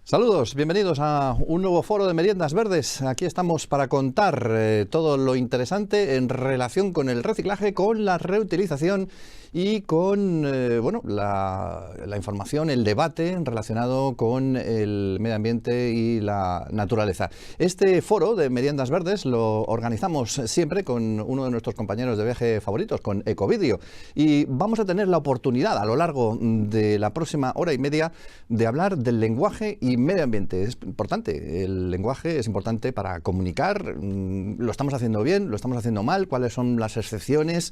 Saludos, bienvenidos a un nuevo foro de Meriendas Verdes. Aquí estamos para contar todo lo interesante en relación con el reciclaje, con la reutilización y con la información, el debate relacionado con el medio ambiente y la naturaleza. Este foro de Meriendas Verdes lo organizamos siempre con uno de nuestros compañeros de viaje favoritos, con Ecovideo, y vamos a tener la oportunidad a lo largo de la próxima hora y media de hablar del lenguaje y medio ambiente. Es importante, el lenguaje es importante para comunicar. Lo estamos haciendo bien, lo estamos haciendo mal, cuáles son las excepciones,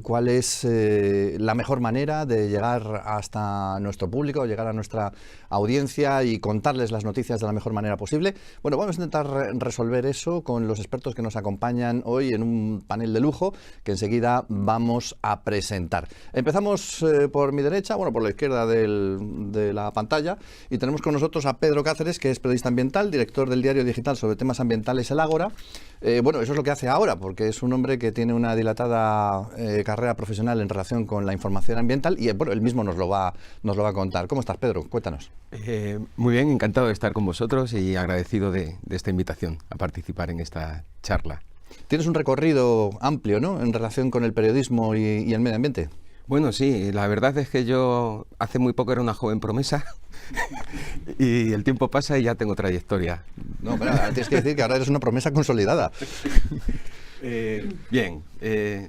cuál es la mejor manera de llegar hasta nuestro público, llegar a nuestra audiencia y contarles las noticias de la mejor manera posible. Bueno, vamos a intentar resolver eso con los expertos que nos acompañan hoy en un panel de lujo que enseguida vamos a presentar. Empezamos por mi derecha, por la izquierda de la pantalla, y tenemos con nosotros a Pedro Cáceres, que es periodista ambiental, director del diario digital sobre temas ambientales El Ágora. Eso es lo que hace ahora, porque es un hombre que tiene una dilatada carrera profesional en relación con la información ambiental y él mismo nos lo va a contar. ¿Cómo estás, Pedro? Cuéntanos. Muy bien, encantado de estar con vosotros y agradecido de esta invitación a participar en esta charla. Tienes un recorrido amplio, ¿no?, en relación con el periodismo y el medio ambiente. Bueno, sí, la verdad es que yo hace muy poco era una joven promesa y el tiempo pasa y ya tengo trayectoria. No, pero tienes que decir que ahora eres una promesa consolidada. Bien,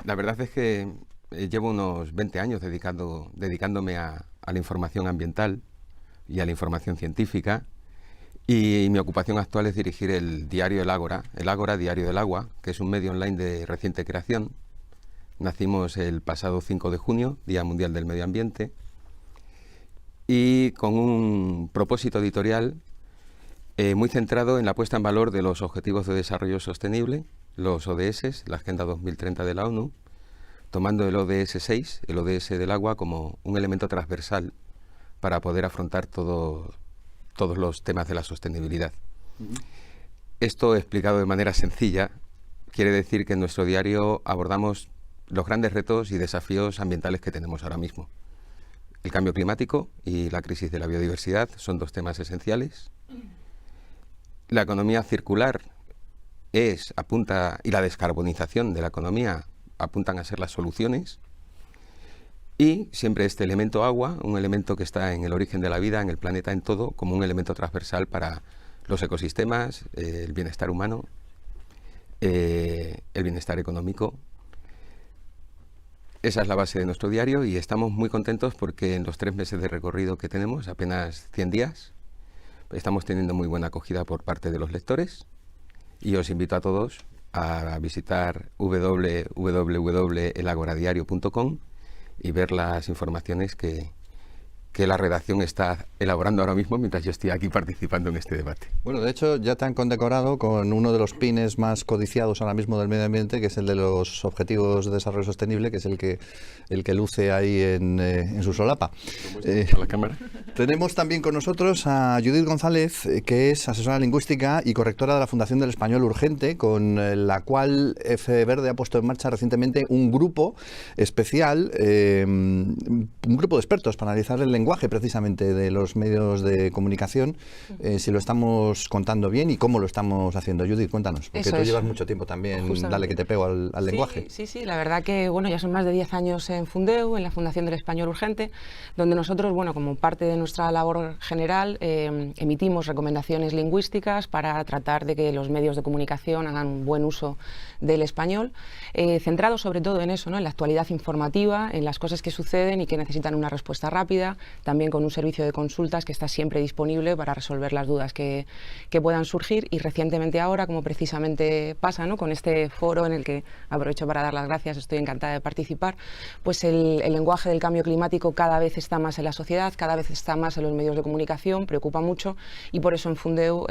la verdad es que llevo unos 20 años dedicándome a la información ambiental y a la información científica, y mi ocupación actual es dirigir el diario El Ágora, Diario del Agua, que es un medio online de reciente creación. Nacimos el pasado 5 de junio, Día Mundial del Medio Ambiente, y con un propósito editorial muy centrado en la puesta en valor de los Objetivos de Desarrollo Sostenible, los ODS, la Agenda 2030 de la ONU, tomando el ODS 6, el ODS del agua, como un elemento transversal para poder afrontar todos los temas de la sostenibilidad. Esto, explicado de manera sencilla, quiere decir que en nuestro diario abordamos los grandes retos y desafíos ambientales que tenemos ahora mismo. El cambio climático y la crisis de la biodiversidad son dos temas esenciales. La economía circular y la descarbonización de la economía apuntan a ser las soluciones. Y siempre este elemento agua, un elemento que está en el origen de la vida, en el planeta, en todo, como un elemento transversal para los ecosistemas, el bienestar humano, el bienestar económico. Esa es la base de nuestro diario y estamos muy contentos porque en los 3 meses de recorrido que tenemos, apenas 100 días, estamos teniendo muy buena acogida por parte de los lectores, y os invito a todos a visitar www.elagoradiario.com y ver las informaciones que la redacción está elaborando ahora mismo mientras yo estoy aquí participando en este debate. Bueno, de hecho ya te han condecorado con uno de los pines más codiciados ahora mismo del medio ambiente, que es el de los Objetivos de Desarrollo Sostenible, que es el que luce ahí en su solapa. ¿A la cámara? Tenemos también con nosotros a Judith González, que es asesora lingüística y correctora de la Fundación del Español Urgente, con la cual F Verde ha puesto en marcha recientemente un grupo especial, un grupo de expertos para analizar el lenguaje precisamente de los medios de comunicación, si lo estamos contando bien y cómo lo estamos haciendo. Judith, cuéntanos, porque tú llevas mucho tiempo también, dale que te pego al lenguaje. Sí, la verdad que ya son más de 10 años en Fundeu, en la Fundación del Español Urgente, donde nosotros, como parte de nuestra labor general, emitimos recomendaciones lingüísticas para tratar de que los medios de comunicación hagan un buen uso del español, centrado sobre todo en eso, ¿no?, en la actualidad informativa, en las cosas que suceden y que necesitan una respuesta rápida, también con un servicio de consultas que está siempre disponible para resolver las dudas que puedan surgir. Y recientemente ahora, como precisamente pasa, ¿no?, con este foro en el que aprovecho para dar las gracias, estoy encantada de participar, pues el lenguaje del cambio climático cada vez está más en la sociedad, cada vez está más en los medios de comunicación, preocupa mucho, y por eso en Fundeu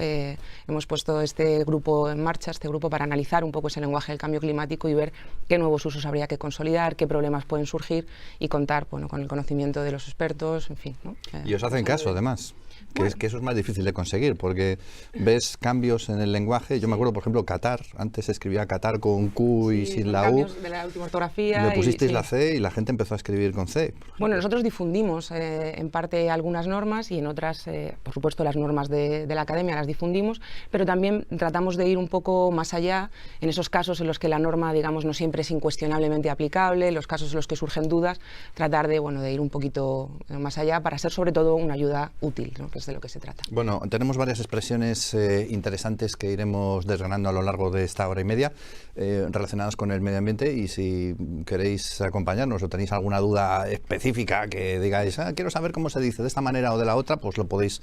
hemos puesto este grupo en marcha, para analizar un poco ese lenguaje del cambio climático y ver qué nuevos usos habría que consolidar, qué problemas pueden surgir y contar con el conocimiento de los expertos, en fin, ¿no? Y os hacen caso, además. Que eso es más difícil de conseguir, porque ves cambios en el lenguaje. Yo me acuerdo, por ejemplo, Qatar. Antes se escribía Qatar con Q y sin la U. De la última ortografía. Le pusisteis la C y la gente empezó a escribir con C. Bueno, nosotros difundimos en parte algunas normas y en otras, por supuesto, las normas de la academia las difundimos, pero también tratamos de ir un poco más allá en esos casos en los que la norma, digamos, no siempre es incuestionablemente aplicable, los casos en los que surgen dudas, tratar de, bueno, de ir un poquito más allá para ser sobre todo una ayuda útil, ¿no? Que es de lo que se trata. Bueno, tenemos varias expresiones interesantes que iremos desgranando a lo largo de esta hora y media relacionadas con el medio ambiente, y si queréis acompañarnos o tenéis alguna duda específica que digáis, quiero saber cómo se dice de esta manera o de la otra, pues lo podéis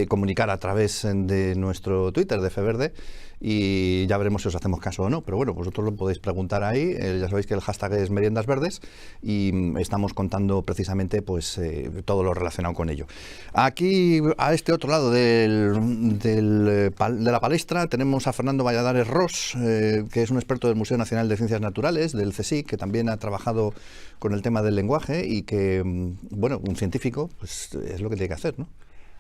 comunicar a través de nuestro Twitter de FEVerde y ya veremos si os hacemos caso o no. Pero bueno, vosotros lo podéis preguntar ahí. Ya sabéis que el hashtag es Meriendas Verdes y estamos contando precisamente pues todo lo relacionado con ello. Aquí, a este otro lado de la palestra, tenemos a Fernando Valladares Ros, que es un experto del Museo Nacional de Ciencias Naturales, del CSIC, que también ha trabajado con el tema del lenguaje y que, bueno, un científico, pues es lo que tiene que hacer, ¿no?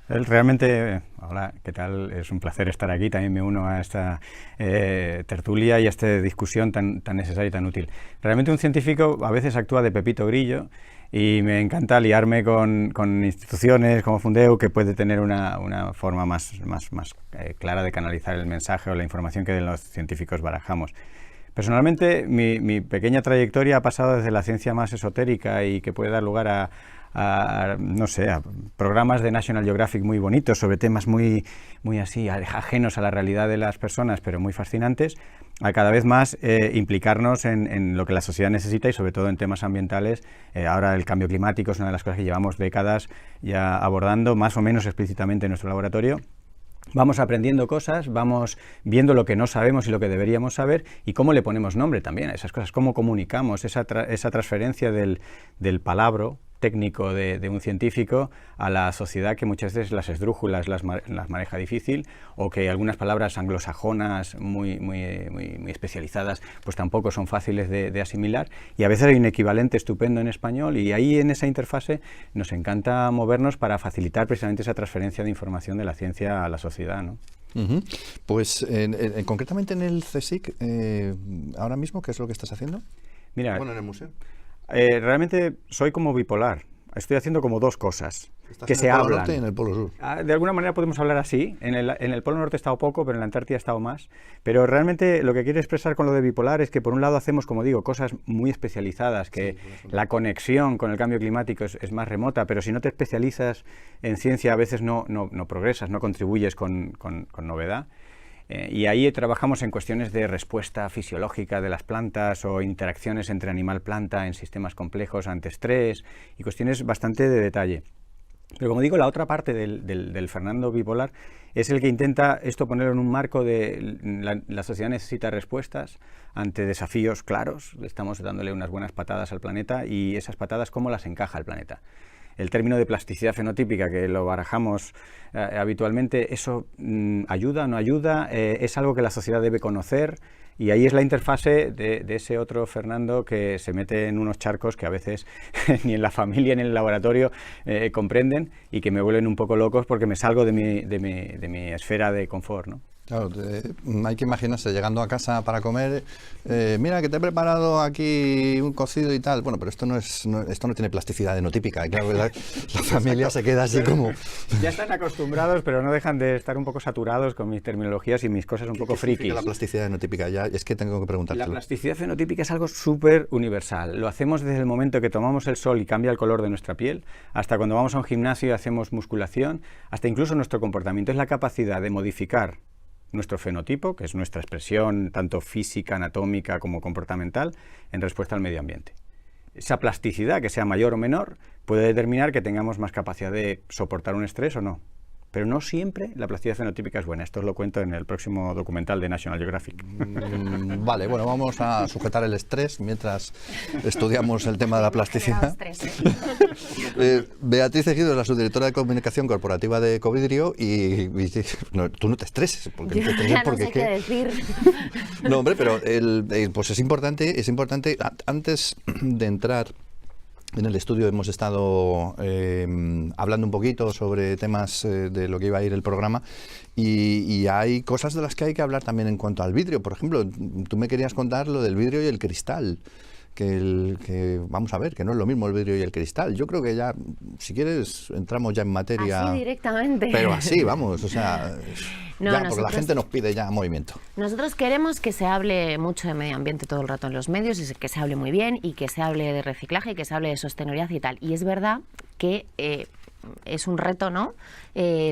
Realmente, hola, ¿qué tal? Es un placer estar aquí. También me uno a esta tertulia y a esta discusión tan necesaria y tan útil. Realmente un científico a veces actúa de Pepito Grillo y me encanta liarme con instituciones como Fundeu, que puede tener una forma más clara de canalizar el mensaje o la información que los científicos barajamos. Personalmente, mi pequeña trayectoria ha pasado desde la ciencia más esotérica y que puede dar lugar a no sé, a programas de National Geographic muy bonitos sobre temas muy así ajenos a la realidad de las personas, pero muy fascinantes, a cada vez más implicarnos en lo que la sociedad necesita y sobre todo en temas ambientales. Ahora el cambio climático es una de las cosas que llevamos décadas ya abordando más o menos explícitamente en nuestro laboratorio. Vamos aprendiendo cosas, vamos viendo lo que no sabemos y lo que deberíamos saber y cómo le ponemos nombre también a esas cosas, cómo comunicamos esa transferencia del palabro técnico de un científico a la sociedad, que muchas veces las esdrújulas las maneja difícil, o que algunas palabras anglosajonas muy especializadas pues tampoco son fáciles de asimilar, y a veces hay un equivalente estupendo en español, y ahí en esa interfase nos encanta movernos para facilitar precisamente esa transferencia de información de la ciencia a la sociedad, ¿no? Pues concretamente en el CSIC, ahora mismo, ¿qué es lo que estás haciendo? Mira, bueno, en el museo. Realmente soy como bipolar. Estoy haciendo como dos cosas que se En el hablan. Polo Norte y en el Polo Sur. De alguna manera podemos hablar así. En el Polo Norte he estado poco, pero en la Antártida he estado más. Pero realmente lo que quiero expresar con lo de bipolar es que por un lado hacemos, como digo, cosas muy especializadas, que la conexión con el cambio climático es más remota, pero si no te especializas en ciencia a veces no progresas, no contribuyes con novedad. Y ahí trabajamos en cuestiones de respuesta fisiológica de las plantas o interacciones entre animal-planta en sistemas complejos ante estrés y cuestiones bastante de detalle. Pero como digo, la otra parte del Fernando bipolar es el que intenta esto ponerlo en un marco de la sociedad necesita respuestas ante desafíos claros. Estamos dándole unas buenas patadas al planeta, y esas patadas, ¿cómo las encaja el planeta? El término de plasticidad fenotípica, que lo barajamos habitualmente, ¿eso ayuda o no ayuda? ¿Es algo que la sociedad debe conocer? Y ahí es la interfase de ese otro Fernando que se mete en unos charcos que a veces ni en la familia ni en el laboratorio comprenden, y que me vuelven un poco locos porque me salgo de mi esfera de confort, ¿no? Claro, hay que imaginarse llegando a casa para comer, mira que te he preparado aquí un cocido y tal. Bueno, pero esto no tiene plasticidad enotípica. Claro, la familia se queda así como... Ya están acostumbrados, pero no dejan de estar un poco saturados con mis terminologías y mis cosas un poco frikis. ¿Qué significa la plasticidad enotípica? Ya es que tengo que preguntártelo. La plasticidad fenotípica es algo súper universal. Lo hacemos desde el momento que tomamos el sol y cambia el color de nuestra piel, hasta cuando vamos a un gimnasio y hacemos musculación, hasta incluso nuestro comportamiento. Es la capacidad de modificar nuestro fenotipo, que es nuestra expresión tanto física, anatómica como comportamental, en respuesta al medio ambiente. Esa plasticidad, que sea mayor o menor, puede determinar que tengamos más capacidad de soportar un estrés o no. Pero no siempre la plasticidad fenotípica es buena. Esto os lo cuento en el próximo documental de National Geographic. Vale, bueno, vamos a sujetar el estrés mientras estudiamos el tema de la plasticidad. Beatriz Ejido es la subdirectora de Comunicación Corporativa de Covidrio y tú no te estreses, porque yo ya no sé qué decir. No, hombre, pero pues es importante, antes de entrar en el estudio hemos estado hablando un poquito sobre temas de lo que iba a ir el programa, y hay cosas de las que hay que hablar también en cuanto al vidrio. Por ejemplo, tú me querías contar lo del vidrio y el cristal. Que vamos a ver, que no es lo mismo el vidrio y el cristal. Yo creo que ya, si quieres, entramos ya en materia. Así directamente. Pero así, vamos, o sea, no, ya, porque la gente nos pide ya movimiento. Nosotros queremos que se hable mucho de medio ambiente todo el rato en los medios, y que se hable muy bien, y que se hable de reciclaje, y que se hable de sostenibilidad y tal. Y es verdad que es un reto, ¿no?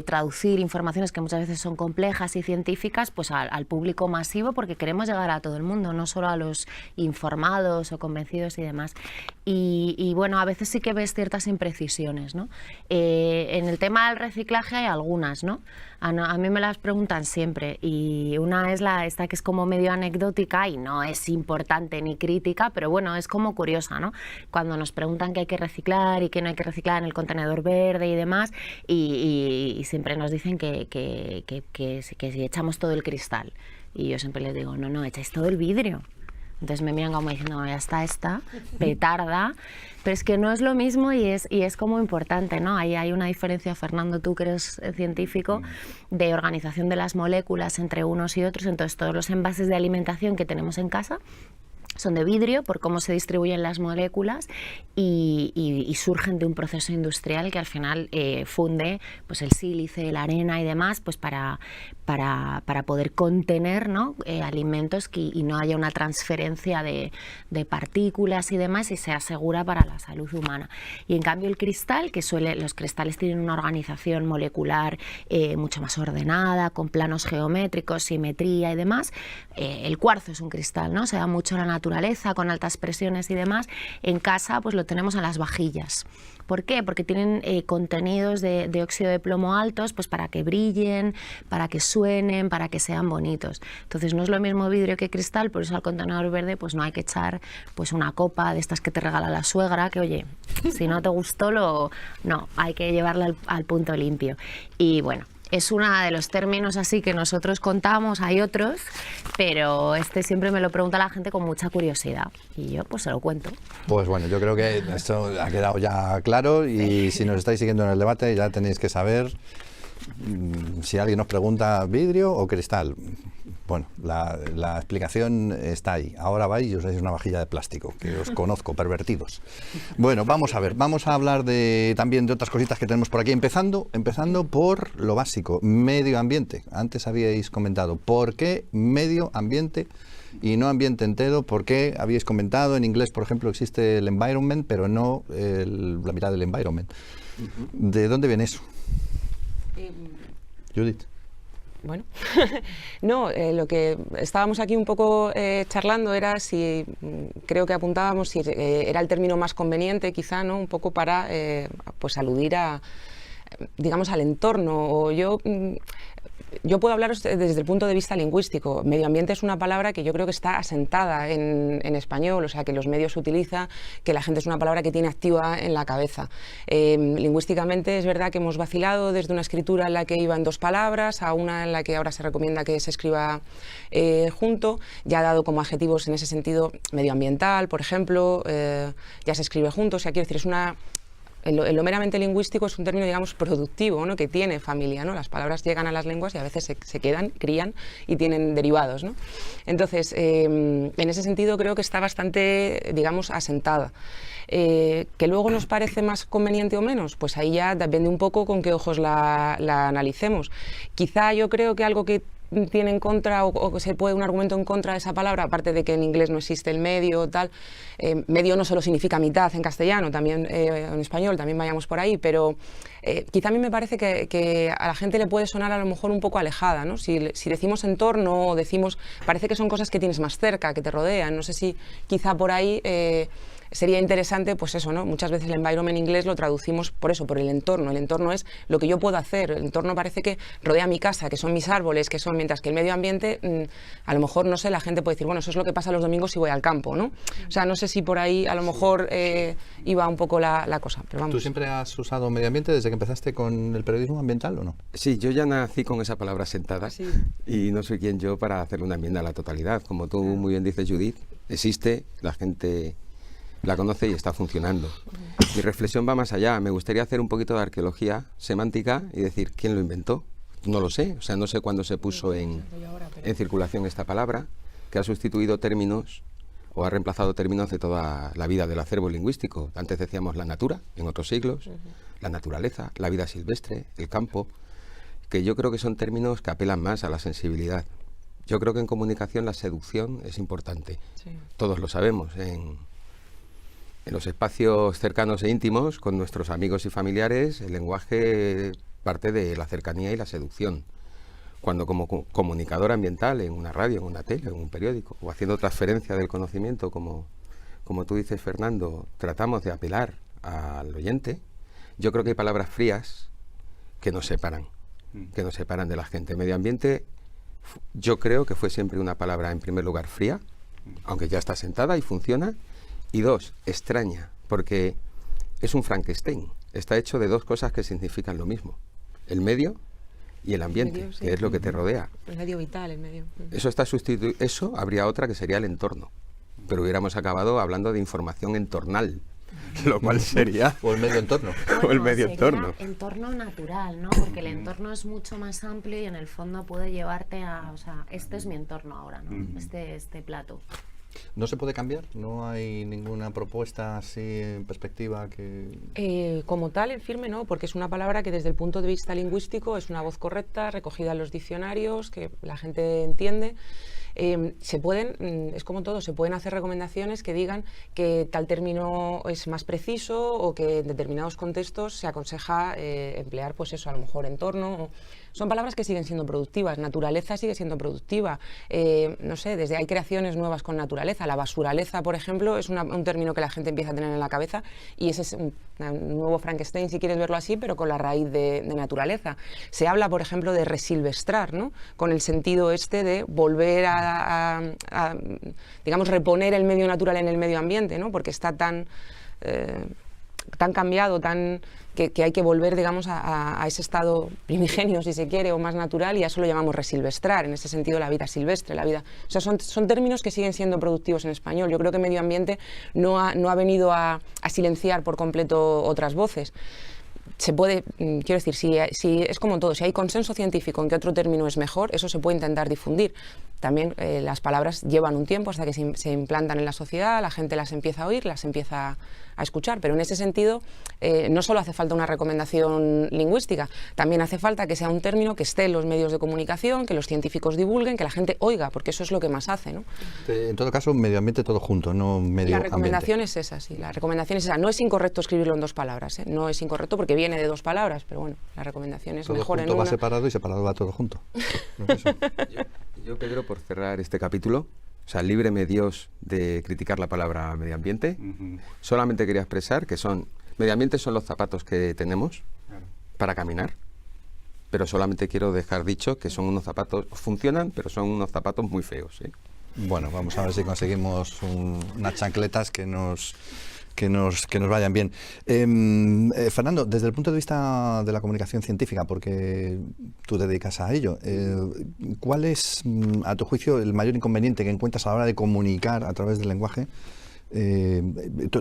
Traducir informaciones que muchas veces son complejas y científicas, pues al público masivo, porque queremos llegar a todo el mundo, no solo a los informados o convencidos y demás. Y bueno, a veces sí que ves ciertas imprecisiones, ¿no? En el tema del reciclaje hay algunas, ¿no? A mí me las preguntan siempre, y una es esta que es como medio anecdótica y no es importante ni crítica, pero bueno, es como curiosa, ¿no? Cuando nos preguntan qué hay que reciclar y qué no hay que reciclar en el contenedor verde y demás, y siempre nos dicen que si echamos todo el cristal. Y yo siempre les digo, no, echáis todo el vidrio. Entonces me miran como diciendo, ya está esta petarda, pero es que no es lo mismo, y es como importante, ¿no? Ahí hay una diferencia, Fernando, tú que eres científico, de organización de las moléculas entre unos y otros. Entonces todos los envases de alimentación que tenemos en casa son de vidrio por cómo se distribuyen las moléculas, y surgen de un proceso industrial que al final funde pues el sílice, la arena y demás, pues para poder contener, ¿no? Alimentos y no haya una transferencia de partículas y demás, y sea segura para la salud humana. Y en cambio el cristal, los cristales tienen una organización molecular mucho más ordenada, con planos geométricos, simetría y demás. El cuarzo es un cristal, ¿no? Se da mucho en la naturaleza, con altas presiones y demás. En casa pues lo tenemos en las vajillas. ¿Por qué? Porque tienen contenidos de óxido de plomo altos, pues para que brillen, para que suenen, para que sean bonitos. Entonces no es lo mismo vidrio que cristal, por eso al contenedor verde pues no hay que echar pues una copa de estas que te regala la suegra, que oye, si no te gustó, no, hay que llevarla al punto limpio. Y bueno, es uno de los términos así que nosotros contamos, hay otros, pero siempre me lo pregunta la gente con mucha curiosidad, y yo pues se lo cuento. Pues bueno, yo creo que esto ha quedado ya claro, y si nos estáis siguiendo en el debate ya tenéis que saber si alguien nos pregunta vidrio o cristal. Bueno, la explicación está ahí. Ahora vais y os dais una vajilla de plástico, que os conozco, pervertidos. Bueno, vamos a ver, vamos a hablar también de otras cositas que tenemos por aquí, empezando por lo básico, medio ambiente. Antes habíais comentado, ¿por qué medio ambiente y no ambiente entero? ¿Por qué habíais comentado, en inglés, por ejemplo, existe el environment, pero no la mitad del environment? ¿De dónde viene eso? Judith. Bueno, no, lo que estábamos aquí un poco charlando era si, creo que apuntábamos, si era el término más conveniente quizá, ¿no? Un poco para pues aludir digamos, al entorno. O yo puedo hablaros desde el punto de vista lingüístico. Medio ambiente es una palabra que yo creo que está asentada en español, o sea, que los medios utiliza, que la gente es una palabra que tiene activa en la cabeza. Lingüísticamente es verdad que hemos vacilado desde una escritura en la que iba en dos palabras a una en la que ahora se recomienda que se escriba junto. Ya ha dado como adjetivos en ese sentido medioambiental, por ejemplo, ya se escribe junto, o sea, quiero decir, es una... En lo meramente lingüístico es un término, digamos, productivo, ¿no? Que tiene familia, ¿no? Las palabras llegan a las lenguas y a veces se quedan, crían y tienen derivados, ¿no? Entonces, en ese sentido creo que está bastante, digamos, asentada. ¿Que luego nos parece más conveniente o menos? Pues ahí ya depende un poco con qué ojos la analicemos. Quizá yo creo que algo que tiene en contra o se puede un argumento en contra de esa palabra, aparte de que en inglés no existe el medio, tal, medio no solo significa mitad en castellano, también en español, también vayamos por ahí, pero quizá a mí me parece que a la gente le puede sonar a lo mejor un poco alejada, ¿no? Si decimos entorno o decimos, parece que son cosas que tienes más cerca, que te rodean, no sé si quizá por ahí... sería interesante, pues eso, ¿no? Muchas veces el environment en inglés lo traducimos por eso, por el entorno. El entorno es lo que yo puedo hacer. El entorno parece que rodea mi casa, que son mis árboles, que son, mientras que el medio ambiente, a lo mejor, no sé, la gente puede decir, bueno, eso es lo que pasa los domingos si voy al campo, ¿no? O sea, no sé si por ahí a lo mejor iba un poco la cosa, pero vamos. ¿Tú siempre has usado medio ambiente desde que empezaste con el periodismo ambiental o no? Sí, yo ya nací con esa palabra sentada, sí. Y no soy quien yo para hacer una enmienda a la totalidad. Como tú muy bien dices, Judith, existe, la gente la conoce y está funcionando. Mi reflexión va más allá. Me gustaría hacer un poquito de arqueología semántica y decir, ¿quién lo inventó? No lo sé, o sea, no sé cuándo se puso en circulación esta palabra, que ha sustituido términos o ha reemplazado términos de toda la vida del acervo lingüístico. Antes decíamos la natura, en otros siglos, la naturaleza, la vida silvestre, el campo, que yo creo que son términos que apelan más a la sensibilidad. Yo creo que en comunicación la seducción es importante. Sí. Todos lo sabemos, en los espacios cercanos e íntimos, con nuestros amigos y familiares, el lenguaje parte de la cercanía y la seducción. Cuando como comunicador ambiental en una radio, en una tele, en un periódico, o haciendo transferencia del conocimiento, como tú dices, Fernando, tratamos de apelar al oyente, yo creo que hay palabras frías que nos separan de la gente. Medio ambiente, yo creo que fue siempre una palabra, en primer lugar, fría, aunque ya está sentada y funciona, y dos, extraña, porque es un Frankenstein, está hecho de dos cosas que significan lo mismo, el medio y el ambiente, medio, sí, que es lo que te rodea. El medio vital, el medio. Eso está sustituido, eso habría otra que sería el entorno, pero hubiéramos acabado hablando de información entornal, lo cual sería... o el medio entorno. Bueno, o el medio entorno. Entorno natural, ¿no? Porque el entorno es mucho más amplio y en el fondo puede llevarte a... O sea, este es mi entorno ahora, ¿no? Este plato. ¿No se puede cambiar? ¿No hay ninguna propuesta así en perspectiva que...? Como tal, en firme no, porque es una palabra que desde el punto de vista lingüístico es una voz correcta, recogida en los diccionarios, que la gente entiende. Se pueden, es como todo, se pueden hacer recomendaciones que digan que tal término es más preciso o que en determinados contextos se aconseja emplear, pues eso, a lo mejor entorno. Son palabras que siguen siendo productivas. Naturaleza sigue siendo productiva. No sé, desde hay creaciones nuevas con naturaleza. La basuraleza, por ejemplo, es un término que la gente empieza a tener en la cabeza y ese es un nuevo Frankenstein, si quieres verlo así, pero con la raíz de naturaleza. Se habla, por ejemplo, de resilvestrar, ¿no? Con el sentido este de volver a digamos, reponer el medio natural en el medio ambiente, ¿no? Porque está tan cambiado, que hay que volver, digamos, a ese estado primigenio, si se quiere, o más natural, y a eso lo llamamos resilvestrar, en ese sentido la vida silvestre, la vida... O sea, son términos que siguen siendo productivos en español. Yo creo que medio ambiente no ha venido a silenciar por completo otras voces. Se puede, quiero decir, si es como todo, si hay consenso científico en que otro término es mejor, eso se puede intentar difundir. También las palabras llevan un tiempo hasta que se implantan en la sociedad, la gente las empieza a oír, las empieza a escuchar, pero en ese sentido no solo hace falta una recomendación lingüística, también hace falta que sea un término que esté en los medios de comunicación, que los científicos divulguen, que la gente oiga, porque eso es lo que más hace, ¿no? En todo caso, medio ambiente todo junto, no medio La recomendación ambiente. es esa, sí, la recomendación es esa. No es incorrecto escribirlo en dos palabras, no es incorrecto porque viene de dos palabras, pero bueno, la recomendación es todo mejor en junto una. va separado y separado va todo junto. ¿No es eso? Yo, Pedro, por cerrar este capítulo, o sea, líbreme Dios de criticar la palabra medio ambiente. Solamente quería expresar que medio ambiente son los zapatos que tenemos para caminar, pero solamente quiero dejar dicho que son unos zapatos, funcionan, pero son unos zapatos muy feos, ¿eh? Bueno, vamos a ver si conseguimos unas chancletas que nos vayan bien. Fernando, desde el punto de vista de la comunicación científica, porque tú te dedicas a ello, ¿cuál es, a tu juicio, el mayor inconveniente que encuentras a la hora de comunicar a través del lenguaje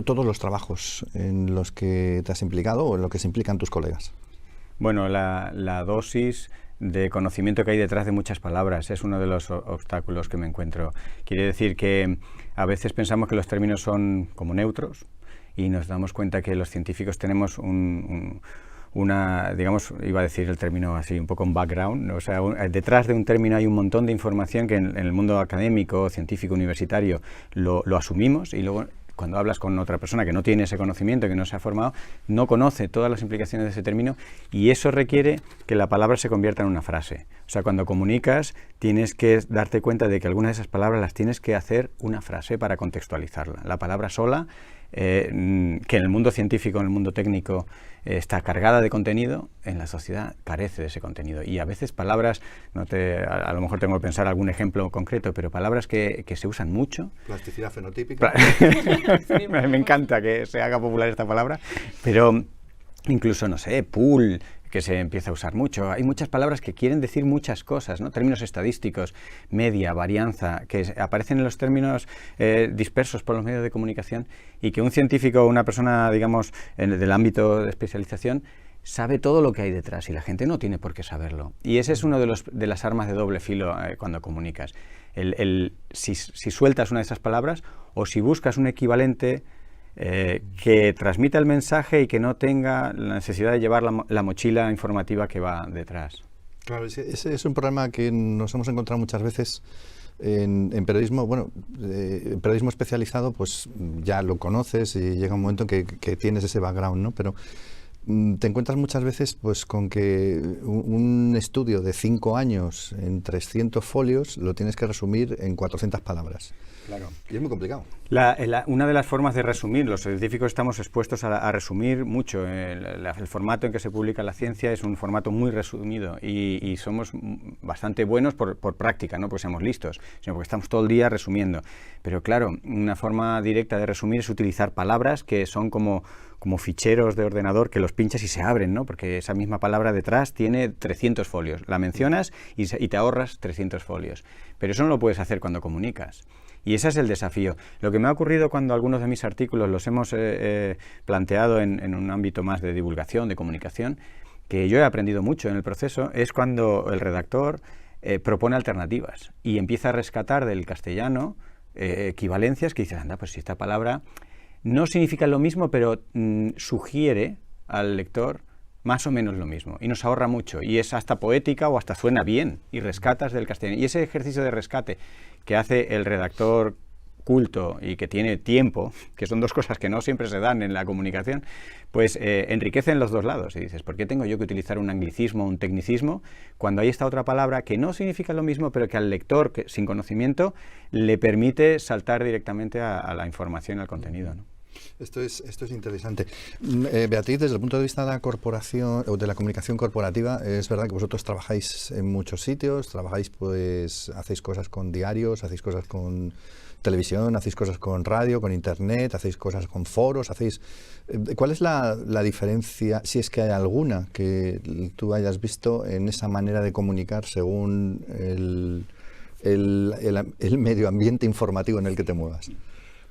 todos los trabajos en los que te has implicado o en los que se implican tus colegas? Bueno, la dosis de conocimiento que hay detrás de muchas palabras es uno de los obstáculos que me encuentro. Quiere decir que a veces pensamos que los términos son como neutros, y nos damos cuenta que los científicos tenemos una, digamos, iba a decir el término así, un poco un background, ¿no? O sea, detrás de un término hay un montón de información que en el mundo académico, científico, universitario, lo asumimos, y luego cuando hablas con otra persona que no tiene ese conocimiento, que no se ha formado, no conoce todas las implicaciones de ese término, y eso requiere que la palabra se convierta en una frase. O sea, cuando comunicas tienes que darte cuenta de que algunas de esas palabras las tienes que hacer una frase para contextualizarla. La palabra sola, que en el mundo científico, en el mundo técnico, está cargada de contenido, en la sociedad carece de ese contenido. Y a veces palabras, a lo mejor tengo que pensar algún ejemplo concreto, pero palabras que se usan mucho. Plasticidad fenotípica. Me encanta que se haga popular esta palabra, pero incluso, no sé, pool, que se empieza a usar mucho. Hay muchas palabras que quieren decir muchas cosas, ¿no? Términos estadísticos, media, varianza, que aparecen en los términos dispersos por los medios de comunicación y que un científico o una persona, digamos, del ámbito de especialización sabe todo lo que hay detrás y la gente no tiene por qué saberlo. Y ese es uno de las armas de doble filo cuando comunicas. Si sueltas una de esas palabras o si buscas un equivalente que transmita el mensaje y que no tenga la necesidad de llevar la mochila informativa que va detrás. Claro, ese es un problema que nos hemos encontrado muchas veces en periodismo. Bueno, en periodismo especializado, pues ya lo conoces y llega un momento que tienes ese background, ¿no? Pero te encuentras muchas veces pues con que un estudio de 5 años en 300 folios lo tienes que resumir en 400 palabras. Claro. Y es muy complicado. Una de las formas de resumir, los científicos estamos expuestos a resumir mucho. El formato en que se publica la ciencia es un formato muy resumido y somos bastante buenos por práctica, no porque seamos listos, sino porque estamos todo el día resumiendo. Pero claro, una forma directa de resumir es utilizar palabras que son como ficheros de ordenador que los pinchas y se abren, ¿no? Porque esa misma palabra detrás tiene 300 folios. La mencionas y te ahorras 300 folios. Pero eso no lo puedes hacer cuando comunicas. Y ese es el desafío. Lo que me ha ocurrido cuando algunos de mis artículos los hemos planteado en un ámbito más de divulgación, de comunicación, que yo he aprendido mucho en el proceso, es cuando el redactor propone alternativas y empieza a rescatar del castellano equivalencias que dices, anda, pues si esta palabra no significa lo mismo, pero sugiere al lector más o menos lo mismo y nos ahorra mucho y es hasta poética o hasta suena bien y rescatas del castellano. Y ese ejercicio de rescate que hace el redactor culto y que tiene tiempo, que son dos cosas que no siempre se dan en la comunicación, pues enriquecen los dos lados. Y dices, ¿por qué tengo yo que utilizar un anglicismo, un tecnicismo, cuando hay esta otra palabra que no significa lo mismo, pero que al lector sin conocimiento le permite saltar directamente a la información, al contenido, ¿no? Esto es interesante. Beatriz, desde el punto de vista de la corporación o de la comunicación corporativa, es verdad que vosotros trabajáis en muchos sitios, hacéis cosas con diarios, hacéis cosas con televisión, hacéis cosas con radio, con internet, hacéis cosas con foros, ¿cuál es la diferencia, si es que hay alguna, que tú hayas visto en esa manera de comunicar según el medio ambiente informativo en el que te muevas?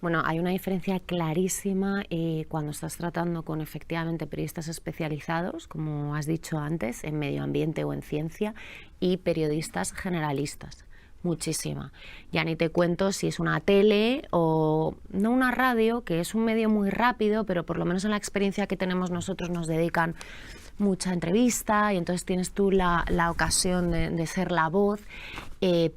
Bueno, hay una diferencia clarísima cuando estás tratando con efectivamente periodistas especializados, como has dicho antes, en medio ambiente o en ciencia, y periodistas generalistas. Muchísima. Ya ni te cuento si es una tele o no una radio, que es un medio muy rápido, pero por lo menos en la experiencia que tenemos nosotros nos dedican mucha entrevista y entonces tienes tú la ocasión de ser la voz,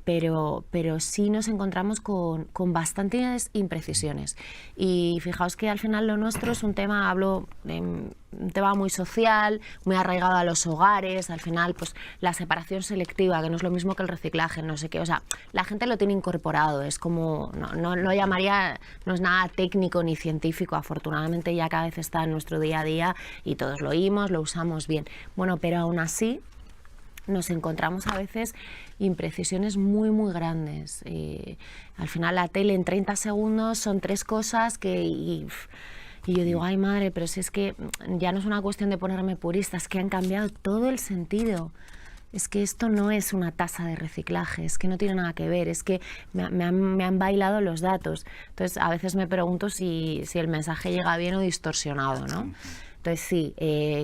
pero sí nos encontramos con bastantes imprecisiones. Y fijaos que al final lo nuestro es un tema, hablo de un tema muy social, muy arraigado a los hogares, al final pues la separación selectiva, que no es lo mismo que el reciclaje, no sé qué, o sea, la gente lo tiene incorporado, es como, no lo llamaría, no es nada técnico ni científico, afortunadamente ya cada vez está en nuestro día a día y todos lo oímos, lo usamos bien. Bueno, pero aún así nos encontramos a veces imprecisiones muy, muy grandes. Al final la tele en 30 segundos son 3 cosas que... Y yo digo, ay madre, pero si es que ya no es una cuestión de ponerme purista, es que han cambiado todo el sentido. Es que esto no es una tasa de reciclaje, es que no tiene nada que ver, es que me han bailado los datos. Entonces a veces me pregunto si el mensaje llega bien o distorsionado, ¿no? Entonces sí,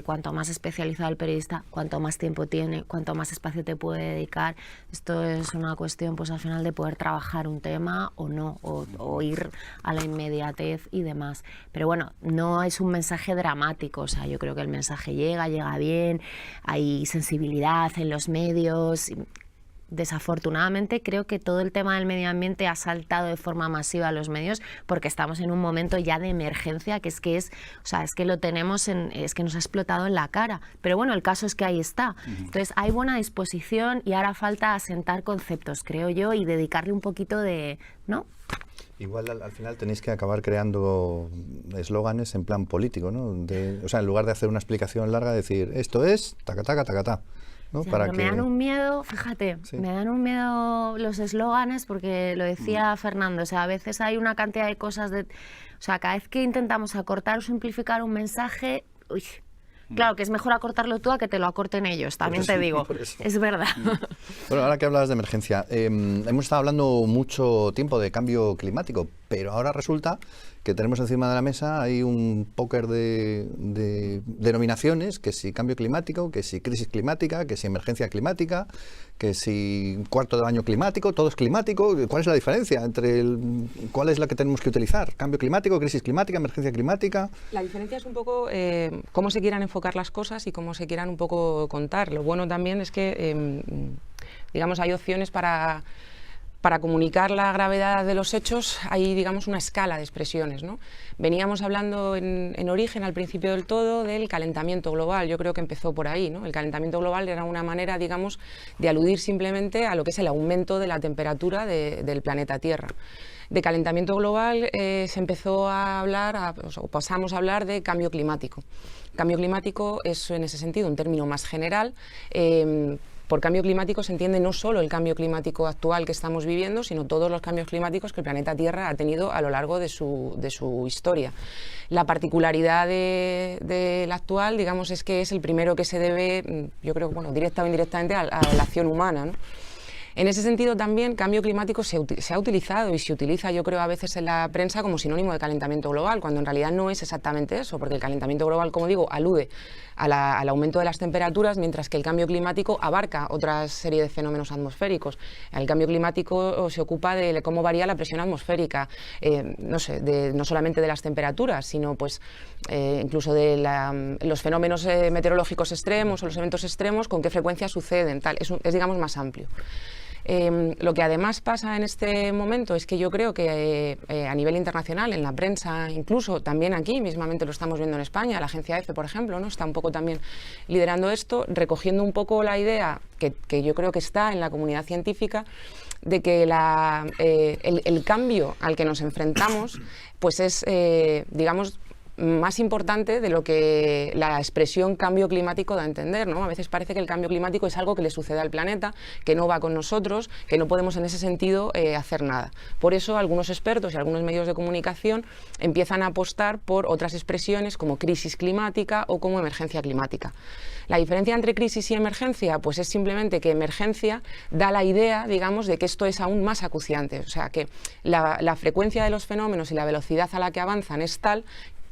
cuanto más especializado el periodista, cuanto más tiempo tiene, cuanto más espacio te puede dedicar. Esto es una cuestión pues al final de poder trabajar un tema o no, o ir a la inmediatez y demás. Pero bueno, no es un mensaje dramático, o sea, yo creo que el mensaje llega bien, hay sensibilidad en los medios. Desafortunadamente creo que todo el tema del medio ambiente ha saltado de forma masiva a los medios porque estamos en un momento ya de emergencia que es que lo tenemos es que nos ha explotado en la cara, pero bueno, el caso es que ahí está. Entonces hay buena disposición y ahora falta asentar conceptos, creo yo, y dedicarle un poquito de, ¿no? Igual al final tenéis que acabar creando eslóganes en plan político, ¿no? O sea, en lugar de hacer una explicación larga, decir esto es tacataca, tacatá. ¿No? Sí, para me dan un miedo, fíjate, sí. Me dan un miedo los eslóganes porque lo decía Fernando, o sea, a veces hay una cantidad de cosas, o sea, cada vez que intentamos acortar o simplificar un mensaje, Claro, que es mejor acortarlo tú a que te lo acorten ellos, también te digo. Es verdad. Bueno, ahora que hablas de emergencia, hemos estado hablando mucho tiempo de cambio climático, pero ahora resulta que tenemos encima de la mesa hay un póker de denominaciones, que si cambio climático, que si crisis climática, que si emergencia climática, que si cuarto de baño climático, todo es climático. ¿Cuál es la diferencia entre cuál es la que tenemos que utilizar? ¿Cambio climático, crisis climática, emergencia climática? La diferencia es un poco cómo se quieran enfocar las cosas y cómo se quieran un poco contar. Lo bueno también es que, digamos, hay opciones para comunicar la gravedad de los hechos. Hay, digamos, una escala de expresiones, ¿no? Veníamos hablando en origen, al principio del todo, del calentamiento global. Yo creo que empezó por ahí, ¿no? El calentamiento global era una manera, digamos, de aludir simplemente a lo que es el aumento de la temperatura del planeta Tierra. De calentamiento global se empezó a hablar, o pasamos a hablar de cambio climático. Cambio climático es, en ese sentido, un término más general. Por cambio climático se entiende no solo el cambio climático actual que estamos viviendo, sino todos los cambios climáticos que el planeta Tierra ha tenido a lo largo de su historia. La particularidad del actual, digamos, es que es el primero que se debe, yo creo, bueno, directa o indirectamente a la acción humana, ¿no? En ese sentido también cambio climático se ha utilizado y se utiliza, yo creo, a veces en la prensa como sinónimo de calentamiento global, cuando en realidad no es exactamente eso, porque el calentamiento global, como digo, alude al aumento de las temperaturas, mientras que el cambio climático abarca otra serie de fenómenos atmosféricos. El cambio climático se ocupa de cómo varía la presión atmosférica, no solamente de las temperaturas, sino pues incluso de los fenómenos meteorológicos extremos o los eventos extremos, con qué frecuencia suceden, tal. Es digamos, más amplio. Lo que además pasa en este momento es que yo creo que a nivel internacional, en la prensa, incluso también aquí, mismamente lo estamos viendo en España, la agencia EFE, por ejemplo, ¿no? Está un poco también liderando esto, recogiendo un poco la idea que yo creo que está en la comunidad científica, de que el cambio al que nos enfrentamos pues es, digamos, más importante de lo que la expresión cambio climático da a entender, ¿no? A veces parece que el cambio climático es algo que le sucede al planeta, que no va con nosotros, que no podemos en ese sentido hacer nada. Por eso algunos expertos y algunos medios de comunicación empiezan a apostar por otras expresiones como crisis climática o como emergencia climática. La diferencia entre crisis y emergencia pues es simplemente que emergencia da la idea, digamos, de que esto es aún más acuciante, o sea que la frecuencia de los fenómenos y la velocidad a la que avanzan es tal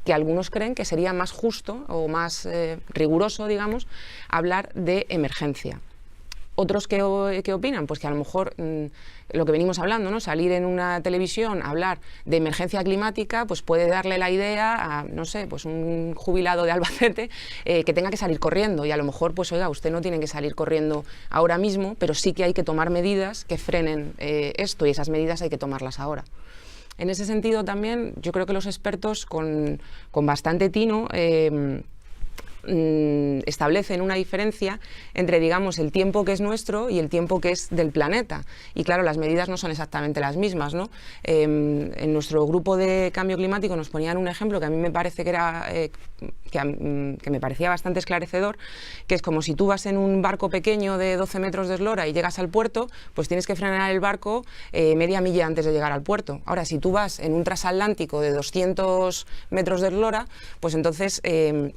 que algunos creen que sería más justo o más riguroso, digamos, hablar de emergencia. ¿Otros qué opinan? Pues que a lo mejor lo que venimos hablando, ¿no? Salir en una televisión a hablar de emergencia climática, pues puede darle la idea a, no sé, pues un jubilado de Albacete que tenga que salir corriendo y a lo mejor, pues oiga, usted no tiene que salir corriendo ahora mismo, pero sí que hay que tomar medidas que frenen esto y esas medidas hay que tomarlas ahora. En ese sentido también yo creo que los expertos con bastante tino establecen una diferencia entre, digamos, el tiempo que es nuestro y el tiempo que es del planeta. Y claro, las medidas no son exactamente las mismas, ¿no? En nuestro grupo de cambio climático nos ponían un ejemplo que a mí me parece que era que me parecía bastante esclarecedor, que es como si tú vas en un barco pequeño de 12 metros de eslora y llegas al puerto, pues tienes que frenar el barco media milla antes de llegar al puerto. Ahora, si tú vas en un transatlántico de 200 metros de eslora, pues entonces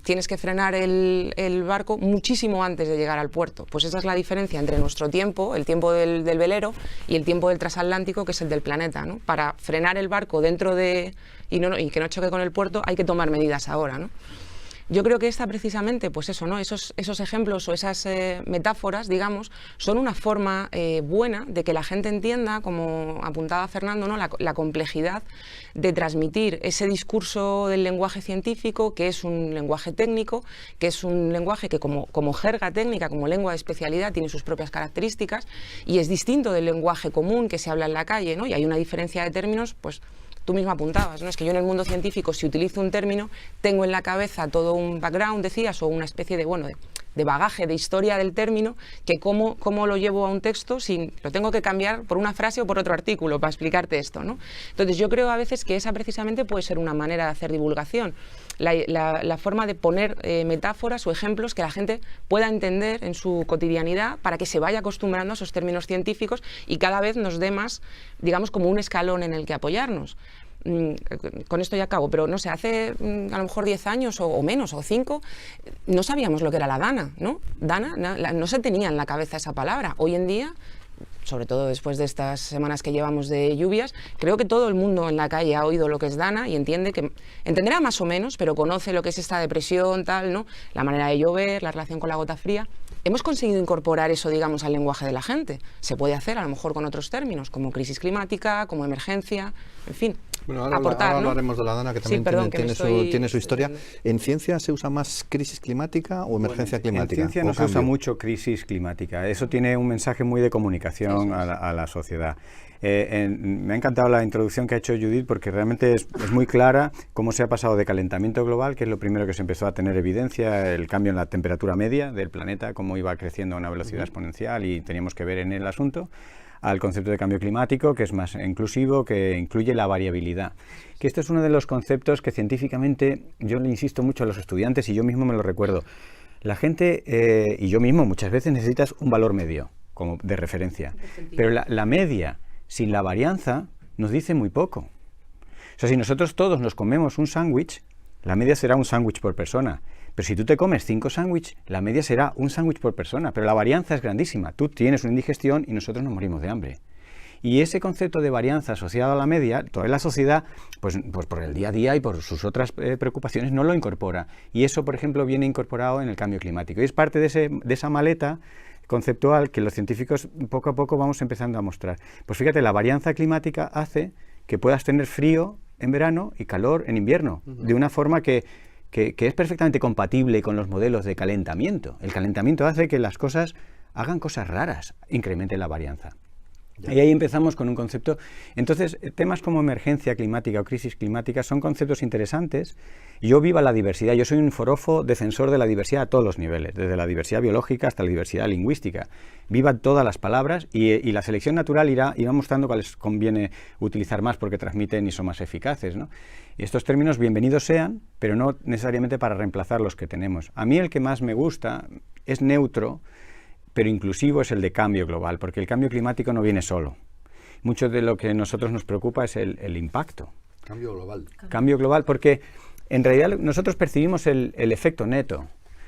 tienes que frenar el barco muchísimo antes de llegar al puerto. Pues esa es la diferencia entre nuestro tiempo, el tiempo del velero, y el tiempo del transatlántico, que es el del planeta, ¿no? Para frenar el barco dentro de y que no choque con el puerto, hay que tomar medidas ahora, ¿no? Yo creo que esta precisamente, pues eso, ¿no? Esos ejemplos o esas metáforas, digamos, son una forma buena de que la gente entienda, como apuntaba Fernando, ¿no? La complejidad de transmitir ese discurso del lenguaje científico, que es un lenguaje técnico, que es un lenguaje que como jerga técnica, como lengua de especialidad, tiene sus propias características y es distinto del lenguaje común que se habla en la calle, ¿no? Y hay una diferencia de términos, pues tú mismo apuntabas, ¿no? Es que yo en el mundo científico, si utilizo un término, tengo en la cabeza todo un background, decías, o una especie de bagaje, de historia del término, que cómo lo llevo a un texto, lo tengo que cambiar por una frase o por otro artículo para explicarte esto, ¿no? Entonces yo creo a veces que esa precisamente puede ser una manera de hacer divulgación, la forma de poner metáforas o ejemplos que la gente pueda entender en su cotidianidad para que se vaya acostumbrando a esos términos científicos y cada vez nos dé más, digamos, como un escalón en el que apoyarnos. con esto ya acabo, pero no sé, hace a lo mejor 10 años o menos, o 5, no sabíamos lo que era la dana, ¿no? Dana, no se tenía en la cabeza esa palabra. Hoy en día, sobre todo después de estas semanas que llevamos de lluvias, creo que todo el mundo en la calle ha oído lo que es dana y entenderá más o menos, pero conoce lo que es esta depresión, tal, ¿no? La manera de llover, la relación con la gota fría. Hemos conseguido incorporar eso, digamos, al lenguaje de la gente. Se puede hacer, a lo mejor, con otros términos, como crisis climática, como emergencia, en fin. Bueno, ahora, aportar, ahora ¿no? hablaremos de la dana, que también tiene su historia. ¿En ciencia se usa más crisis climática o emergencia climática? En ciencia no se usa mucho crisis climática. Eso tiene un mensaje muy de comunicación a la sociedad. Me ha encantado la introducción que ha hecho Judith, porque realmente es muy clara cómo se ha pasado de calentamiento global, que es lo primero que se empezó a tener evidencia, el cambio en la temperatura media del planeta, cómo iba creciendo a una velocidad exponencial y teníamos que ver en el asunto, al concepto de cambio climático, que es más inclusivo, que incluye la variabilidad. Que esto es uno de los conceptos que científicamente yo le insisto mucho a los estudiantes y yo mismo me lo recuerdo. La gente, y yo mismo, muchas veces necesitas un valor medio como de referencia, pero la media sin la varianza nos dice muy poco. O sea, si nosotros todos nos comemos un sándwich, la media será un sándwich por persona. Pero si tú te comes 5 sándwiches, la media será un sándwich por persona. Pero la varianza es grandísima. Tú tienes una indigestión y nosotros nos morimos de hambre. Y ese concepto de varianza asociado a la media, toda la sociedad, pues por el día a día y por sus otras preocupaciones, no lo incorpora. Y eso, por ejemplo, viene incorporado en el cambio climático. Y es parte de esa maleta conceptual que los científicos poco a poco vamos empezando a mostrar. Pues fíjate, la varianza climática hace que puedas tener frío en verano y calor en invierno, de una forma que es perfectamente compatible con los modelos de calentamiento. El calentamiento hace que las cosas hagan cosas raras, incrementen la varianza. Y ahí empezamos con un concepto. Entonces, temas como emergencia climática o crisis climática son conceptos interesantes. Yo vivo la diversidad, yo soy un forofo defensor de la diversidad a todos los niveles, desde la diversidad biológica hasta la diversidad lingüística. Viva todas las palabras y la selección natural irá mostrando cuáles conviene utilizar más porque transmiten y son más eficaces, ¿no? Y estos términos bienvenidos sean, pero no necesariamente para reemplazar los que tenemos. A mí el que más me gusta es neutro, pero inclusivo, es el de cambio global, porque el cambio climático no viene solo. Mucho de lo que a nosotros nos preocupa es el impacto. Cambio global. Cambio global, porque en realidad nosotros percibimos el efecto neto.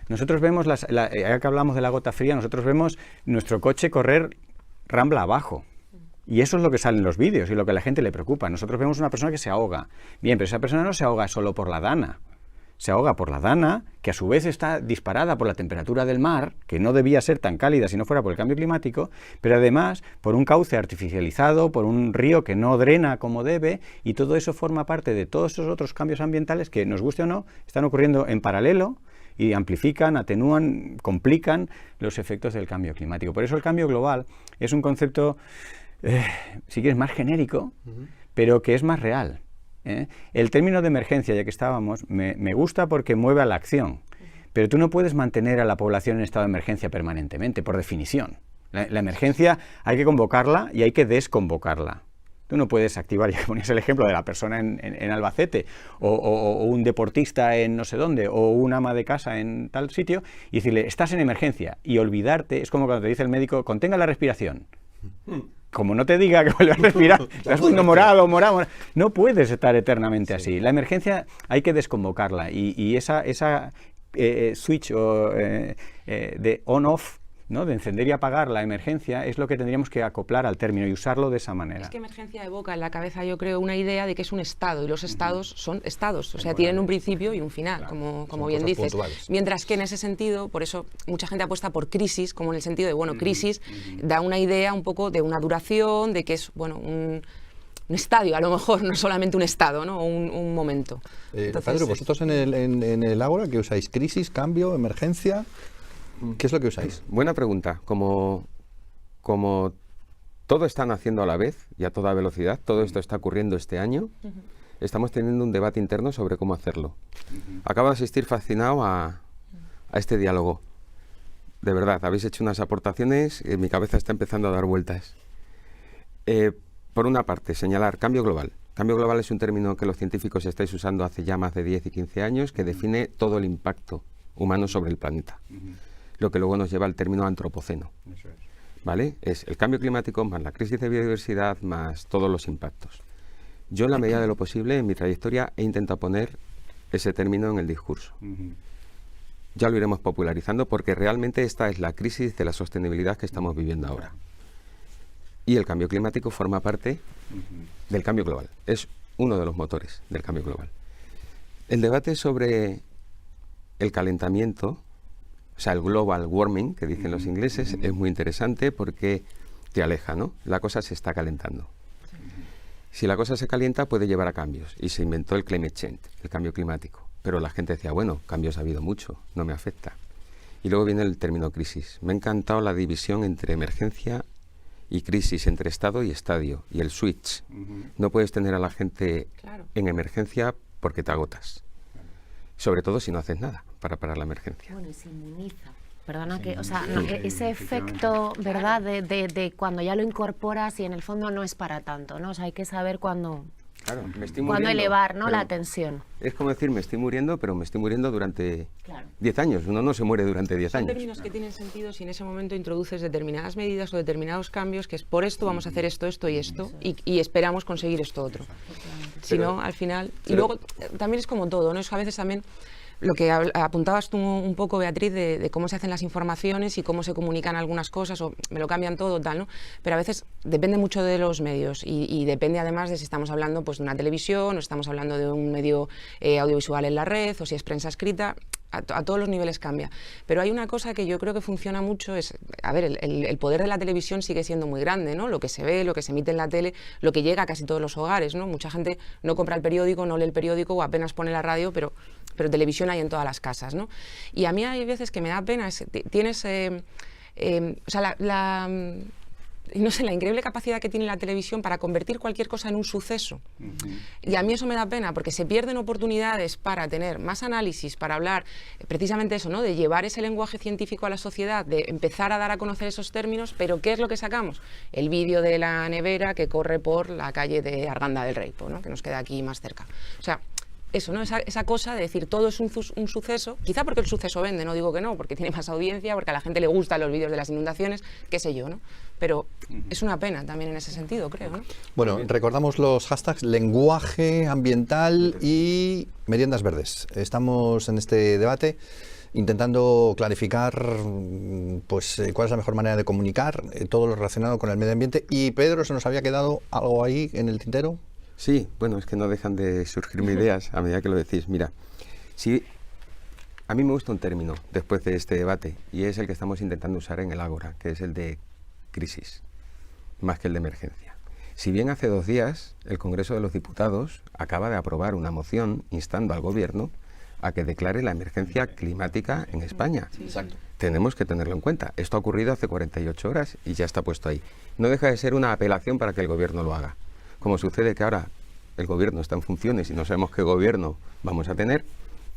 Nosotros vemos, ya que hablamos de la gota fría, nosotros vemos nuestro coche correr rambla abajo. Y eso es lo que sale en los vídeos y lo que a la gente le preocupa. Nosotros vemos una persona que se ahoga. Bien, pero esa persona no se ahoga solo por la dana. Se ahoga por la dana, que a su vez está disparada por la temperatura del mar, que no debía ser tan cálida si no fuera por el cambio climático, pero además por un cauce artificializado, por un río que no drena como debe, y todo eso forma parte de todos esos otros cambios ambientales que, nos guste o no, están ocurriendo en paralelo y amplifican, atenúan, complican los efectos del cambio climático. Por eso el cambio global es un concepto, si quieres, más genérico, pero que es más real. El término de emergencia, ya que estábamos, me gusta porque mueve a la acción, pero tú no puedes mantener a la población en estado de emergencia permanentemente, por definición. La emergencia hay que convocarla y hay que desconvocarla. Tú no puedes activar, ya ponías el ejemplo de la persona en Albacete, o un deportista en no sé dónde, o un ama de casa en tal sitio, y decirle, estás en emergencia, y olvidarte. Es como cuando te dice el médico, contenga la respiración. Como no te diga que vuelve a respirar, estás poniendo morado. No puedes estar eternamente así. La emergencia hay que desconvocarla y esa switch de on-off, ¿no?, de encender y apagar la emergencia, es lo que tendríamos que acoplar al término y usarlo de esa manera. Es que emergencia evoca en la cabeza, yo creo, una idea de que es un estado, y los estados son estados, o sea, tienen un principio y un final, claro, como bien dices. Puntuales. Mientras que en ese sentido, por eso mucha gente apuesta por crisis, como en el sentido de, bueno, crisis da una idea un poco de una duración, de que es, bueno, un estadio, a lo mejor, no solamente un estado, ¿no?, un momento. Entonces, Pedro, vosotros en el Ágora, ¿qué usáis? ¿Crisis, cambio, emergencia? ¿Qué es lo que usáis? Buena pregunta. Como todo está naciendo a la vez y a toda velocidad, todo esto está ocurriendo este año, estamos teniendo un debate interno sobre cómo hacerlo. Acabo de asistir fascinado a este diálogo. De verdad, habéis hecho unas aportaciones, mi cabeza está empezando a dar vueltas. Por una parte, señalar cambio global. Cambio global es un término que los científicos estáis usando hace ya más de 10 y 15 años, que define todo el impacto humano sobre el planeta. Lo que luego nos lleva al término antropoceno. Eso es. ¿Vale? Es el cambio climático más la crisis de biodiversidad más todos los impactos. Yo, en la medida de lo posible, en mi trayectoria, he intentado poner ese término en el discurso. Ya lo iremos popularizando porque realmente esta es la crisis de la sostenibilidad que estamos viviendo ahora. Y el cambio climático forma parte del cambio global. Es uno de los motores del cambio global. El debate sobre el calentamiento, o sea, el global warming, que dicen los ingleses, es muy interesante porque te aleja, ¿no? La cosa se está calentando. Si la cosa se calienta, puede llevar a cambios. Y se inventó el climate change, el cambio climático. Pero la gente decía, bueno, cambios ha habido mucho, no me afecta. Y luego viene el término crisis. Me ha encantado la división entre emergencia y crisis, entre estado y estadio, y el switch. No puedes tener a la gente en emergencia porque te agotas. Sobre todo si no haces nada para parar la emergencia. Bueno, y se inmuniza. Perdona que, o sea, no, ese efecto, ¿verdad?, de cuando ya lo incorporas y en el fondo no es para tanto, ¿no? O sea, hay que saber cuándo... Claro, me estoy cuando muriendo, elevar, ¿no?, la tensión. Es como decir, me estoy muriendo, pero me estoy muriendo durante 10 años. Uno no se muere durante 10 años. Son términos que tienen sentido si en ese momento introduces determinadas medidas o determinados cambios, que es por esto vamos a hacer esto, esto y esto, y esperamos conseguir esto otro. Si no, al final... Y luego también es como todo, ¿no? Es que a veces también... Lo que apuntabas tú un poco, Beatriz, de cómo se hacen las informaciones y cómo se comunican algunas cosas, o me lo cambian todo, tal, ¿no? Pero a veces depende mucho de los medios y depende además de si estamos hablando pues, de una televisión o estamos hablando de un medio audiovisual en la red o si es prensa escrita. A todos los niveles cambia. Pero hay una cosa que yo creo que funciona mucho, es, a ver, el poder de la televisión sigue siendo muy grande, ¿no? Lo que se ve, lo que se emite en la tele, lo que llega a casi todos los hogares, ¿no? Mucha gente no compra el periódico, no lee el periódico o apenas pone la radio, pero televisión hay en todas las casas, ¿no? Y a mí hay veces que me da pena, tienes, o sea, no sé, la increíble capacidad que tiene la televisión para convertir cualquier cosa en un suceso. Y a mí eso me da pena, porque se pierden oportunidades para tener más análisis, para hablar precisamente eso, ¿no? De llevar ese lenguaje científico a la sociedad, de empezar a dar a conocer esos términos, pero ¿qué es lo que sacamos? El vídeo de la nevera que corre por la calle de Arganda del Rey, ¿no? Que nos queda aquí más cerca. O sea, eso, ¿no? Esa cosa de decir todo es un suceso, quizá porque el suceso vende, no digo que no, porque tiene más audiencia, porque a la gente le gustan los vídeos de las inundaciones, qué sé yo, ¿no? Pero es una pena también en ese sentido, creo, ¿no? Bueno, recordamos los hashtags lenguaje ambiental y meriendas verdes. Estamos en este debate intentando clarificar pues cuál es la mejor manera de comunicar todo lo relacionado con el medio ambiente. Y Pedro, ¿se nos había quedado algo ahí en el tintero? Sí, bueno, es que no dejan de surgirme ideas a medida que lo decís. Mira, sí, a mí me gusta un término después de este debate y es el que estamos intentando usar en el Ágora, que es el de crisis, más que el de emergencia. Si bien hace 2 días el Congreso de los Diputados acaba de aprobar una moción instando al Gobierno a que declare la emergencia climática en España. Sí, exacto. Tenemos que tenerlo en cuenta. Esto ha ocurrido hace 48 horas y ya está puesto ahí. No deja de ser una apelación para que el Gobierno lo haga. Como sucede que ahora el Gobierno está en funciones y no sabemos qué Gobierno vamos a tener,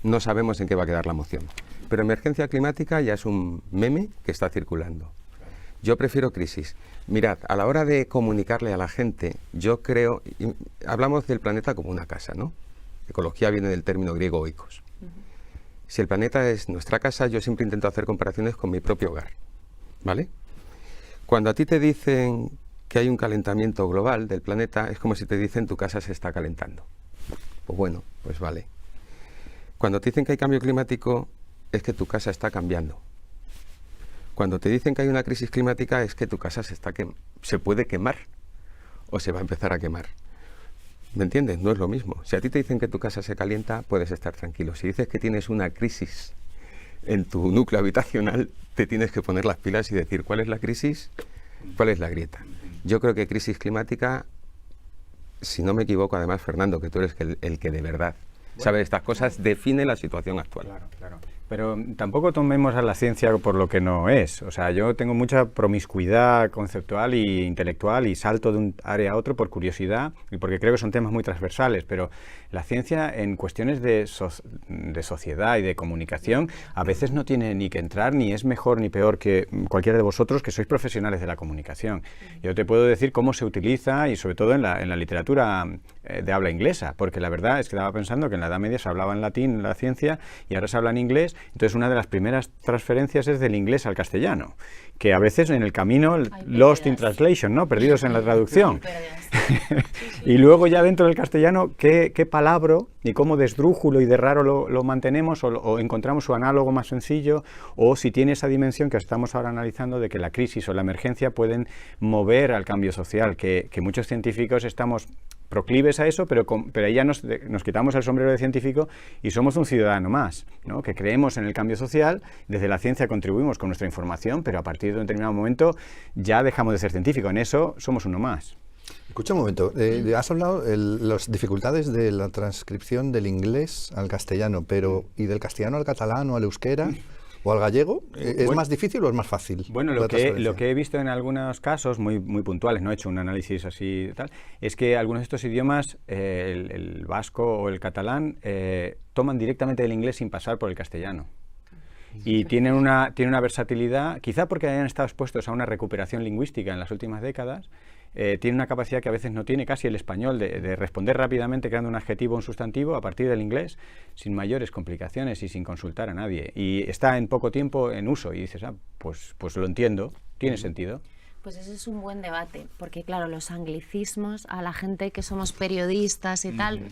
no sabemos en qué va a quedar la moción. Pero emergencia climática ya es un meme que está circulando. Yo prefiero crisis. Mirad, a la hora de comunicarle a la gente, yo creo, hablamos del planeta como una casa, ¿no? Ecología viene del término griego oikos. Si el planeta es nuestra casa, yo siempre intento hacer comparaciones con mi propio hogar, ¿vale? Cuando a ti te dicen que hay un calentamiento global del planeta, es como si te dicen tu casa se está calentando. Pues bueno, pues vale. Cuando te dicen que hay cambio climático, es que tu casa está cambiando. Cuando te dicen que hay una crisis climática, es que tu casa se puede quemar o se va a empezar a quemar. ¿Me entiendes? No es lo mismo. Si a ti te dicen que tu casa se calienta, puedes estar tranquilo. Si dices que tienes una crisis en tu núcleo habitacional, te tienes que poner las pilas y decir cuál es la crisis, cuál es la grieta. Yo creo que crisis climática, si no me equivoco, además, Fernando, que tú eres el que de verdad sabe estas cosas, define la situación actual. Claro, claro. Pero tampoco tomemos a la ciencia por lo que no es. O sea, yo tengo mucha promiscuidad conceptual e intelectual y salto de un área a otro por curiosidad y porque creo que son temas muy transversales, pero la ciencia en cuestiones de sociedad y de comunicación a veces no tiene ni que entrar, ni es mejor ni peor que cualquiera de vosotros que sois profesionales de la comunicación. Yo te puedo decir cómo se utiliza y sobre todo en la literatura de habla inglesa, porque la verdad es que estaba pensando que en la Edad Media se hablaba en latín en la ciencia y ahora se habla en inglés inglés, entonces una de las primeras transferencias es del inglés al castellano, que a veces en el camino, lost in translation, ¿no? Perdidos en la traducción. Y luego ya dentro del castellano, qué palabra y cómo de esdrújulo y de raro lo mantenemos o encontramos su análogo más sencillo, o si tiene esa dimensión que estamos ahora analizando de que la crisis o la emergencia pueden mover al cambio social, que muchos científicos estamos proclives a eso, pero ahí ya nos quitamos el sombrero de científico y somos un ciudadano más, ¿no? Que creemos en el cambio social, desde la ciencia contribuimos con nuestra información, pero a partir de un determinado momento ya dejamos de ser científicos, en eso somos uno más. Escucha un momento, has hablado de las dificultades de la transcripción del inglés al castellano, pero ¿y del castellano al catalán o al euskera o al gallego? ¿Es más difícil o es más fácil? Bueno, lo que he visto en algunos casos muy puntuales, no he hecho un análisis así tal, es que algunos de estos idiomas, el vasco o el catalán, toman directamente del inglés sin pasar por el castellano. Y tienen una versatilidad, quizá porque hayan estado expuestos a una recuperación lingüística en las últimas décadas. Tiene una capacidad que a veces no tiene casi el español de responder rápidamente creando un adjetivo o un sustantivo a partir del inglés sin mayores complicaciones y sin consultar a nadie. Y está en poco tiempo en uso y dices, pues lo entiendo, tiene sentido. Pues ese es un buen debate, porque claro, los anglicismos a la gente que somos periodistas y tal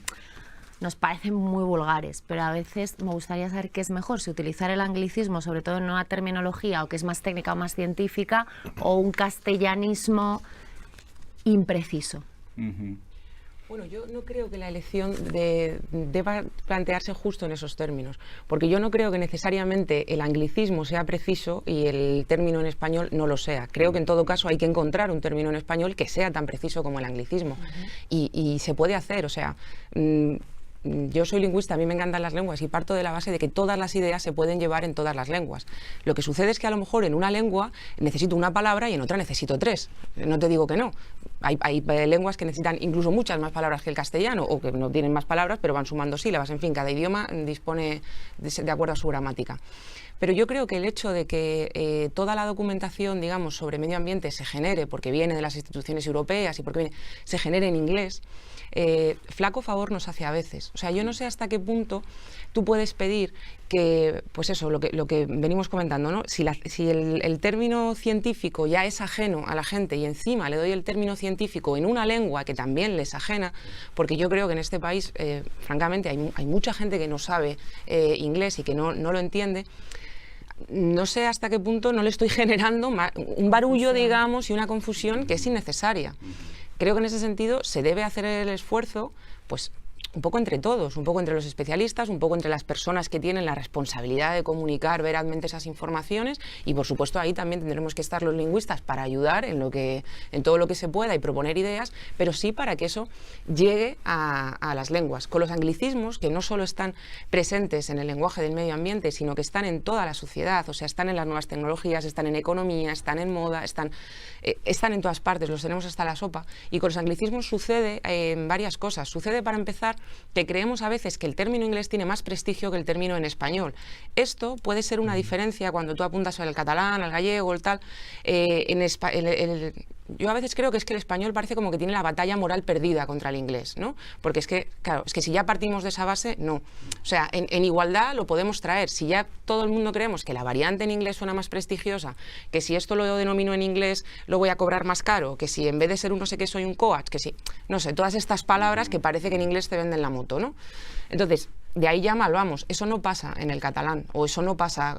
nos parecen muy vulgares, pero a veces me gustaría saber qué es mejor, si utilizar el anglicismo, sobre todo en nueva terminología o que es más técnica o más científica, o un castellanismo impreciso. Bueno, yo no creo que la elección deba plantearse justo en esos términos, porque yo no creo que necesariamente el anglicismo sea preciso y el término en español no lo sea. Creo que en todo caso hay que encontrar un término en español que sea tan preciso como el anglicismo. Y se puede hacer, o sea... yo soy lingüista, a mí me encantan las lenguas y parto de la base de que todas las ideas se pueden llevar en todas las lenguas. Lo que sucede es que a lo mejor en una lengua necesito una palabra y en otra necesito 3. No te digo que no. Hay lenguas que necesitan incluso muchas más palabras que el castellano o que no tienen más palabras pero van sumando sílabas. En fin, cada idioma dispone de acuerdo a su gramática. Pero yo creo que el hecho de que toda la documentación, digamos, sobre medio ambiente se genere, porque viene de las instituciones europeas y porque se genere en inglés, flaco favor nos hace a veces. O sea, yo no sé hasta qué punto tú puedes pedir que, pues eso, lo que venimos comentando, ¿no? Si el término científico ya es ajeno a la gente y encima le doy el término científico en una lengua que también les ajena, porque yo creo que en este país, francamente, hay mucha gente que no sabe inglés y que no lo entiende. No sé hasta qué punto no le estoy generando un barullo, digamos, y una confusión que es innecesaria. Creo que en ese sentido se debe hacer el esfuerzo, pues, un poco entre todos, un poco entre los especialistas, un poco entre las personas que tienen la responsabilidad de comunicar verazmente esas informaciones y, por supuesto, ahí también tendremos que estar los lingüistas para ayudar en todo lo que se pueda y proponer ideas, pero sí para que eso llegue a las lenguas. Con los anglicismos, que no solo están presentes en el lenguaje del medio ambiente, sino que están en toda la sociedad, o sea, están en las nuevas tecnologías, están en economía, están en moda, están en todas partes, los tenemos hasta la sopa. Y con los anglicismos sucede varias cosas. Sucede, para empezar, que creemos a veces que el término inglés tiene más prestigio que el término en español. Esto puede ser una diferencia cuando tú apuntas al catalán, al gallego, el tal. Yo a veces creo que es que el español parece como que tiene la batalla moral perdida contra el inglés, ¿no? Porque es que, claro, es que si ya partimos de esa base, no. O sea, en igualdad lo podemos traer. Si ya todo el mundo creemos que la variante en inglés suena más prestigiosa, que si esto lo denomino en inglés lo voy a cobrar más caro, que si en vez de ser un no sé qué soy un coach, que si, no sé, todas estas palabras que parece que en inglés te venden la moto, ¿no? Entonces, de ahí ya mal vamos. Eso no pasa en el catalán o eso no pasa,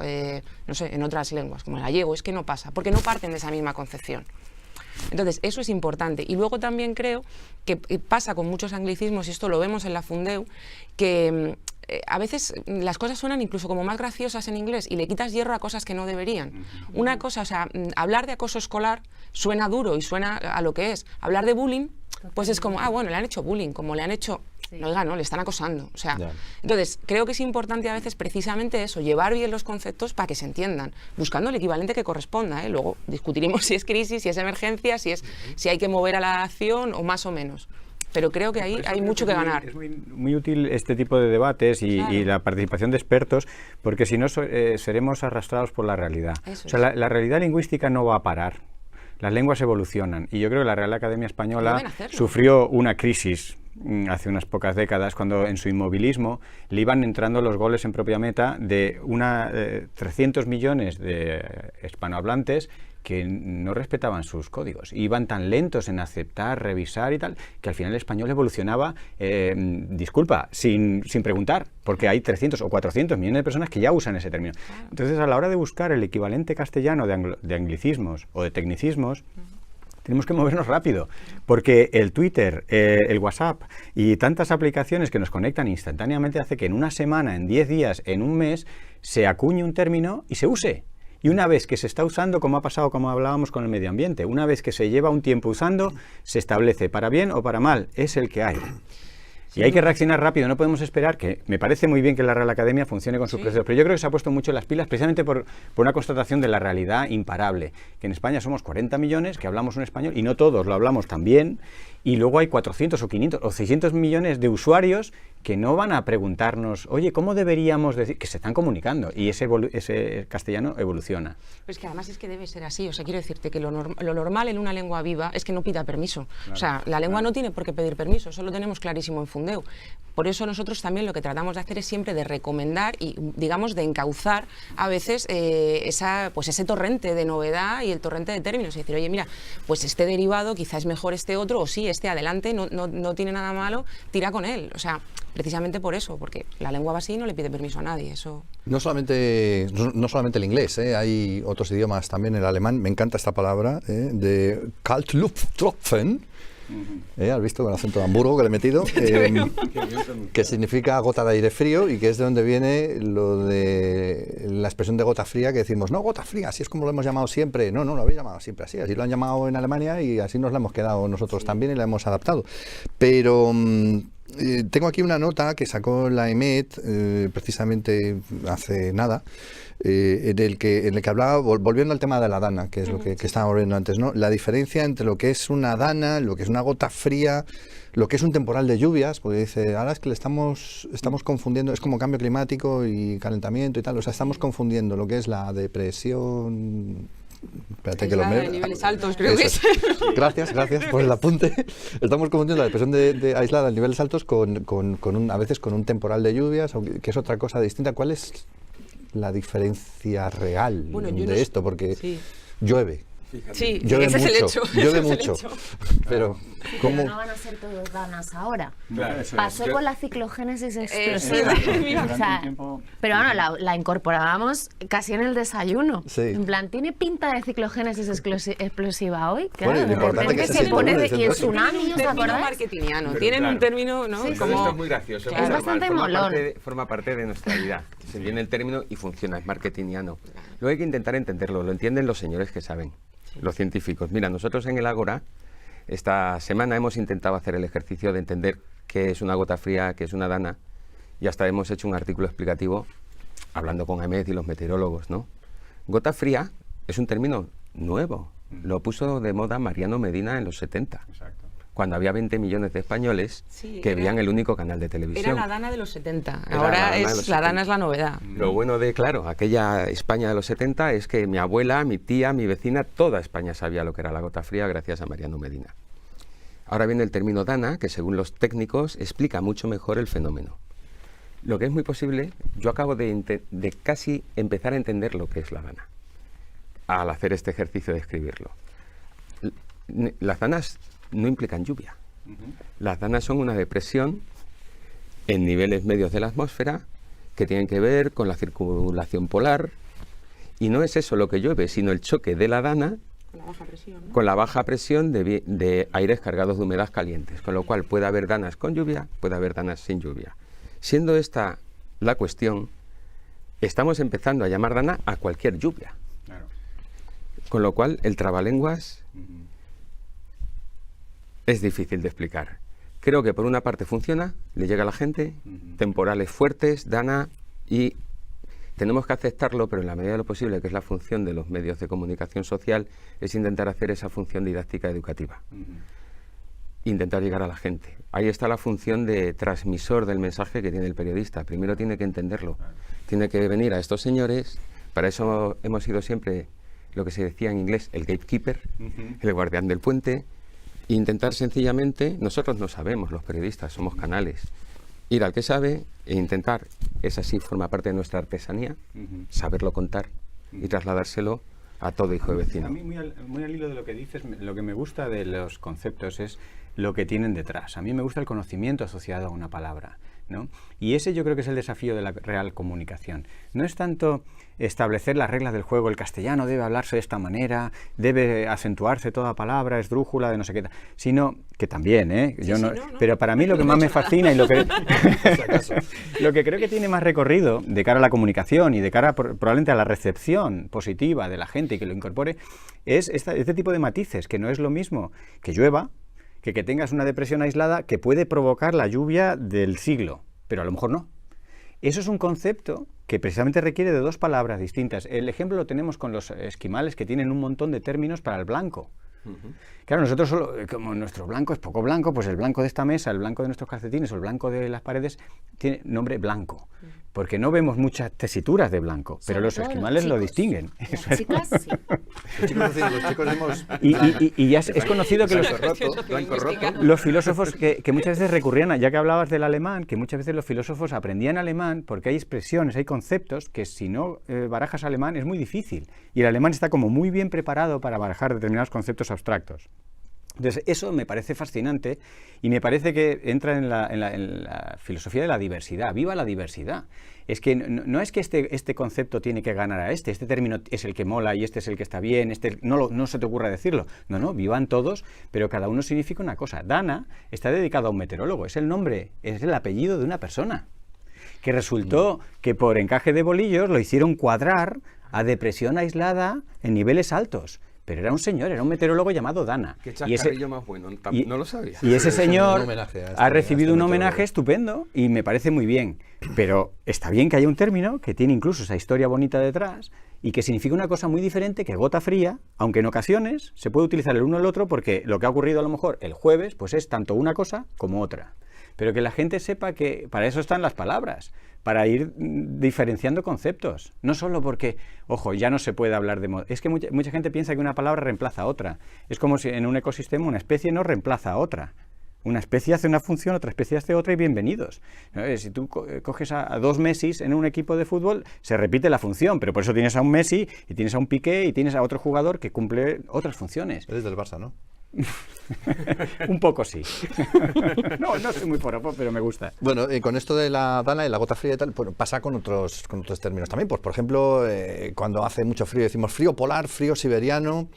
no sé, en otras lenguas, como el gallego, es que no pasa, porque no parten de esa misma concepción. Entonces, eso es importante. Y luego también creo que pasa con muchos anglicismos, y esto lo vemos en la Fundeu, que a veces las cosas suenan incluso como más graciosas en inglés y le quitas hierro a cosas que no deberían. Una cosa, o sea, hablar de acoso escolar suena duro y suena a lo que es. Hablar de bullying, pues es como, bueno, le han hecho bullying, como le han hecho... No, oiga, no, le están acosando. O sea, entonces, creo que es importante a veces precisamente eso, llevar bien los conceptos para que se entiendan, buscando el equivalente que corresponda, ¿eh? Luego discutiremos si es crisis, si es emergencia, si hay que mover a la acción o más o menos. Pero creo que ahí hay mucho que ganar. Es muy útil este tipo de debates y la participación de expertos, porque si no seremos arrastrados por la realidad. O sea, la realidad lingüística no va a parar. Las lenguas evolucionan y yo creo que la Real Academia Española sufrió una crisis hace unas pocas décadas, cuando en su inmovilismo le iban entrando los goles en propia meta de 300 millones de hispanohablantes que no respetaban sus códigos. Iban tan lentos en aceptar, revisar y tal, que al final el español evolucionaba, sin preguntar, porque hay 300 o 400 millones de personas que ya usan ese término. Entonces, a la hora de buscar el equivalente castellano de anglicismos o de tecnicismos, tenemos que movernos rápido, porque el Twitter, el WhatsApp y tantas aplicaciones que nos conectan instantáneamente hace que en una semana, en 10 días, en un mes, se acuñe un término y se use. Y una vez que se está usando, como ha pasado, como hablábamos con el medio ambiente, una vez que se lleva un tiempo usando, se establece para bien o para mal, es el que hay. Y hay que reaccionar rápido, no podemos esperar, que me parece muy bien que la Real Academia funcione con sus procesos, pero yo creo que se ha puesto mucho las pilas precisamente por una constatación de la realidad imparable, que en España somos 40 millones que hablamos un español y no todos lo hablamos tan bien, y luego hay 400 o 500 o 600 millones de usuarios que no van a preguntarnos, oye, ¿cómo deberíamos decir? Que se están comunicando y ese castellano evoluciona. Pues que además es que debe ser así, o sea, quiero decirte que lo normal en una lengua viva es que no pida permiso. Claro, o sea, la lengua no tiene por qué pedir permiso, eso lo tenemos clarísimo en Fundeu. Por eso nosotros también lo que tratamos de hacer es siempre de recomendar y, digamos, de encauzar a veces ese torrente de novedad y el torrente de términos. Y decir, oye, mira, pues este derivado quizás es mejor este otro, o sí, este adelante, no tiene nada malo, tira con él. O sea, precisamente por eso, porque la lengua va así y no le pide permiso a nadie. Eso... No solamente el inglés, hay otros idiomas también, el alemán, me encanta esta palabra, de Kaltlufttropfen. ¿Has visto con el acento de Hamburgo que le he metido? Que significa gota de aire frío y que es de donde viene lo de la expresión de gota fría, que decimos, no, gota fría, así es como lo hemos llamado siempre. No, lo habéis llamado siempre así lo han llamado en Alemania y así nos la hemos quedado nosotros también y la hemos adaptado. Pero tengo aquí una nota que sacó la EMET precisamente hace nada, en el que hablaba, volviendo al tema de la dana, que es lo que estábamos viendo antes, ¿no? La diferencia entre lo que es una dana, lo que es una gota fría, lo que es un temporal de lluvias, porque dice, ahora es que le estamos confundiendo, es como cambio climático y calentamiento y tal, o sea, estamos confundiendo lo que es la depresión... Espérate que lo de niveles altos, creo que es. Gracias por el apunte. Estamos confundiendo la depresión de aislada en niveles altos a veces con un temporal de lluvias, que es otra cosa distinta. ¿Cuál es la diferencia real de esto? Porque llueve. Sí, llueve ese mucho, es el hecho. Llueve mucho. Pero ¿cómo? Pero no van a ser todos danas ahora. Claro, pasó con la ciclogénesis explosiva. O sea, pero bueno, la incorporábamos casi en el desayuno. Sí. En plan, tiene pinta de ciclogénesis explosiva hoy. Claro, Bueno, de repente que se pone titule, y el tsunami, ¿os acordáis? Marketingiano. Tienen un término, ¿no? Sí, como... Esto es muy gracioso. Claro. Es bastante molón. Forma parte de nuestra vida. Se viene el término y funciona, es marketingiano. Luego hay que intentar entenderlo, lo entienden los señores que saben. Los científicos. Mira, nosotros en el Ágora, esta semana hemos intentado hacer el ejercicio de entender qué es una gota fría, qué es una dana, y hasta hemos hecho un artículo explicativo hablando con EMET y los meteorólogos, ¿no? Gota fría es un término nuevo. Lo puso de moda Mariano Medina en los 70. Exacto. Cuando había 20 millones de españoles que veían el único canal de televisión. Era la dana de los 70, ahora la dana es la novedad. Lo bueno de, claro, aquella España de los 70 es que mi abuela, mi tía, mi vecina, toda España sabía lo que era la gota fría gracias a Mariano Medina. Ahora viene el término dana, que según los técnicos explica mucho mejor el fenómeno. Lo que es muy posible, yo acabo de casi empezar a entender lo que es la dana, al hacer este ejercicio de escribirlo. Las danas no implican lluvia. Las danas son una depresión en niveles medios de la atmósfera que tienen que ver con la circulación polar, y no es eso lo que llueve, sino el choque de la dana con la baja presión, ¿no? Con la baja presión de aires cargados de humedad calientes, con lo cual puede haber danas con lluvia, puede haber danas sin lluvia. Siendo esta la cuestión, estamos empezando a llamar dana a cualquier lluvia. Claro. Con lo cual el trabalenguas es difícil de explicar. Creo que por una parte funciona, le llega a la gente, temporales fuertes, dana, y tenemos que aceptarlo, pero en la medida de lo posible, que es la función de los medios de comunicación social, es intentar hacer esa función didáctica educativa. Intentar llegar a la gente. Ahí está la función de transmisor del mensaje que tiene el periodista. Primero tiene que entenderlo. Tiene que venir a estos señores. Para eso hemos sido siempre lo que se decía en inglés, el gatekeeper, el guardián del puente. Intentar sencillamente, nosotros no sabemos, los periodistas somos canales, ir al que sabe e intentar, esa sí forma parte de nuestra artesanía, saberlo contar y trasladárselo a todo hijo de vecino. A mí, muy al hilo de lo que dices, lo que me gusta de los conceptos es lo que tienen detrás. A mí me gusta el conocimiento asociado a una palabra, ¿no? Y ese yo creo que es el desafío de la real comunicación. No es tanto establecer las reglas del juego, el castellano debe hablarse de esta manera, debe acentuarse toda palabra, esdrújula, de no sé qué, sino que también, yo no, pero para mí lo que más me fascina y lo que lo que creo que tiene más recorrido de cara a la comunicación y de cara probablemente a la recepción positiva de la gente y que lo incorpore, es este tipo de matices, que no es lo mismo que llueva, que tengas una depresión aislada que puede provocar la lluvia del siglo, pero a lo mejor no. Eso es un concepto que precisamente requiere de dos palabras distintas. El ejemplo lo tenemos con los esquimales, que tienen un montón de términos para el blanco. Claro, nosotros solo, como nuestro blanco es poco blanco, pues el blanco de esta mesa, el blanco de nuestros calcetines o el blanco de las paredes tiene nombre blanco, porque no vemos muchas tesituras de blanco, pero los esquimales lo distinguen. Las chicas, sí. Los chicos hemos... Y ya es conocido que Blanco roto. los filósofos que muchas veces recurrían a, ya que hablabas del alemán, que muchas veces los filósofos aprendían alemán porque hay expresiones, hay conceptos que si no barajas alemán es muy difícil. Y el alemán está como muy bien preparado para barajar determinados conceptos abstractos. Entonces, eso me parece fascinante y me parece que entra en la filosofía de la diversidad. ¡Viva la diversidad! Es que no es que este concepto tiene que ganar a este término es el que mola y este es el que está bien, no se te ocurra decirlo. No, vivan todos, pero cada uno significa una cosa. Dana está dedicado a un meteorólogo, es el nombre, es el apellido de una persona, que resultó que por encaje de bolillos lo hicieron cuadrar a depresión aislada en niveles altos. Pero era un señor, era un meteorólogo llamado Dana. Qué chascarrillo más bueno, no lo sabía. Y ese señor ha recibido un meteorólogo. homenaje estupendo y me parece muy bien. Pero está bien que haya un término que tiene incluso esa historia bonita detrás y que significa una cosa muy diferente que gota fría, aunque en ocasiones se puede utilizar el uno al otro porque lo que ha ocurrido a lo mejor el jueves pues es tanto una cosa como otra. Pero que la gente sepa que para eso están las palabras, para ir diferenciando conceptos. No solo porque, ojo, ya no se puede hablar de moda. Es que mucha gente piensa que una palabra reemplaza a otra. Es como si en un ecosistema una especie no reemplaza a otra. Una especie hace una función, otra especie hace otra y bienvenidos. Si tú coges a dos Messis en un equipo de fútbol, se repite la función, pero por eso tienes a un Messi y tienes a un Piqué y tienes a otro jugador que cumple otras funciones. Eres del Barça, ¿no? Un poco sí. No soy muy foropo, pero me gusta. Bueno, con esto de la Dana y la gota fría y tal, bueno, pasa con otros términos también. Pues, por ejemplo, cuando hace mucho frío decimos frío polar, frío siberiano.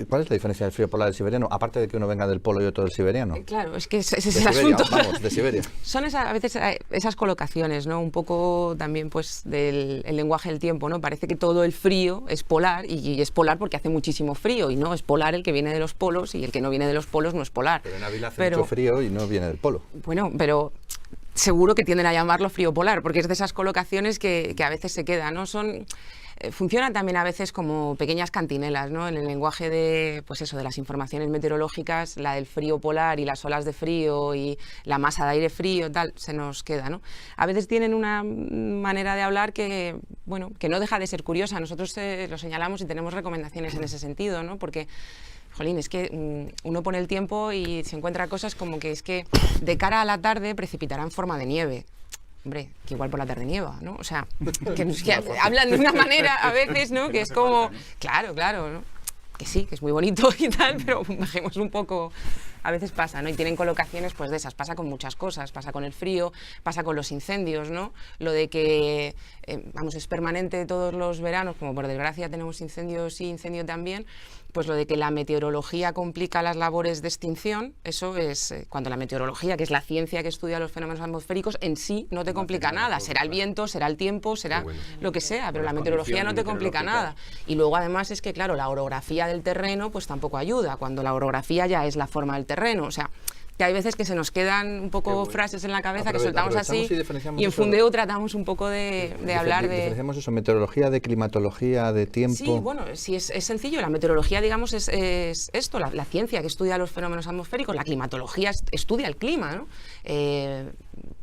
¿Cuál es la diferencia del frío polar y el siberiano? Aparte de que uno venga del polo y otro del siberiano. Claro, es que ese es el asunto. Vamos, de Siberia. Son a veces esas colocaciones, ¿no? Un poco también pues del el lenguaje del tiempo, ¿no? Parece que todo el frío es polar y es polar porque hace muchísimo frío y no, es polar el que viene de los polos y el que no viene de los polos no es polar. Pero en Ávila hace mucho frío y no viene del polo. Bueno, pero seguro que tienden a llamarlo frío polar porque es de esas colocaciones que a veces se quedan, ¿no? Funcionan también a veces como pequeñas cantinelas, ¿no? En el lenguaje de, pues eso, de las informaciones meteorológicas, la del frío polar y las olas de frío y la masa de aire frío, tal, se nos queda, ¿no? A veces tienen una manera de hablar que, bueno, que no deja de ser curiosa. Nosotros lo señalamos y tenemos recomendaciones en ese sentido, ¿no? Porque jolín, es que uno pone el tiempo y se encuentra cosas como que es que de cara a la tarde precipitará en forma de nieve. Hombre, que igual por la tarde nieva, ¿no? O sea, que hablan de una manera a veces, ¿no? Que es como, claro, ¿no? Que sí, que es muy bonito y tal, pero bajemos un poco, a veces pasa, ¿no? Y tienen colocaciones pues de esas, pasa con muchas cosas, pasa con el frío, pasa con los incendios, ¿no? Lo de que, vamos, es permanente todos los veranos, como por desgracia tenemos incendios y incendio también, pues lo de que la meteorología complica las labores de extinción, eso es cuando la meteorología, que es la ciencia que estudia los fenómenos atmosféricos, en sí no te complica nada, será el viento, será el tiempo, será lo que sea, pero la meteorología no te complica nada. Y luego además es que, claro, la orografía del terreno pues tampoco ayuda, cuando la orografía ya es la forma del terreno, o sea, que hay veces que se nos quedan un poco frases en la cabeza que soltamos así y en Fundeu tratamos un poco de hablar de... Diferenciamos eso, meteorología de climatología, de tiempo... Sí, bueno, sí, es sencillo. La meteorología, digamos, es esto, la ciencia que estudia los fenómenos atmosféricos, la climatología estudia el clima, ¿no?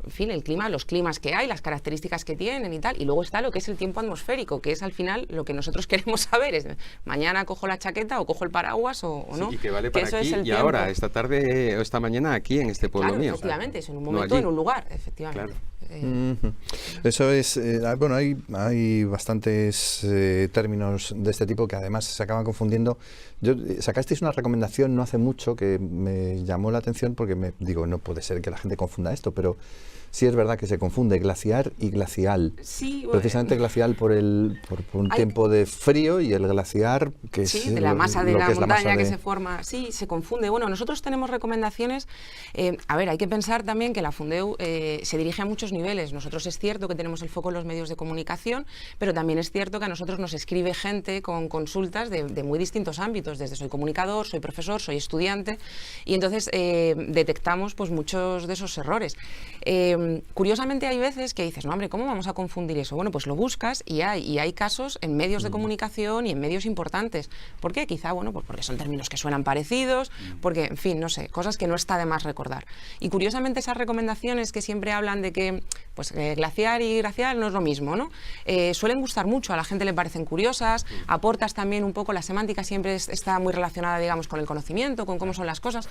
en fin, el clima, los climas que hay, las características que tienen y tal. Y luego está lo que es el tiempo atmosférico, que es al final lo que nosotros queremos saber. Es mañana cojo la chaqueta o cojo el paraguas o no. Y que vale para eso aquí es el y tiempo. ahora, esta tarde o esta mañana aquí en este pueblo Claro, mío. efectivamente, es en un No momento, allí. en un lugar, efectivamente. Eso es, bueno, hay bastantes términos de este tipo que además se acaban confundiendo. Sacasteis una recomendación no hace mucho que me llamó la atención porque digo, no puede ser que la gente confunda esto, pero sí es verdad que se confunde glaciar y glacial. Sí, Precisamente glacial por un tiempo de frío y el glaciar que es de la masa de lo la que es la montaña masa que de... se forma. Sí, se confunde. Bueno, nosotros tenemos recomendaciones. A ver, hay que pensar también que la Fundeu se dirige a muchos niveles. Nosotros es cierto que tenemos el foco en los medios de comunicación, pero también es cierto que a nosotros nos escribe gente con consultas de muy distintos ámbitos. Desde soy comunicador, soy profesor, soy estudiante, y entonces detectamos pues muchos de esos errores. Curiosamente hay veces que dices, no hombre, ¿cómo vamos a confundir eso? Bueno, pues lo buscas y hay casos en medios de comunicación y en medios importantes. ¿Por qué? Quizá, bueno, pues porque son términos que suenan parecidos, porque, en fin, no sé, cosas que no está de más recordar. Y curiosamente esas recomendaciones que siempre hablan de que pues glaciar y glacial no es lo mismo, ¿no? Suelen gustar mucho, a la gente le parecen curiosas, aportas también un poco, la semántica siempre está muy relacionada, digamos, con el conocimiento, con cómo son las cosas,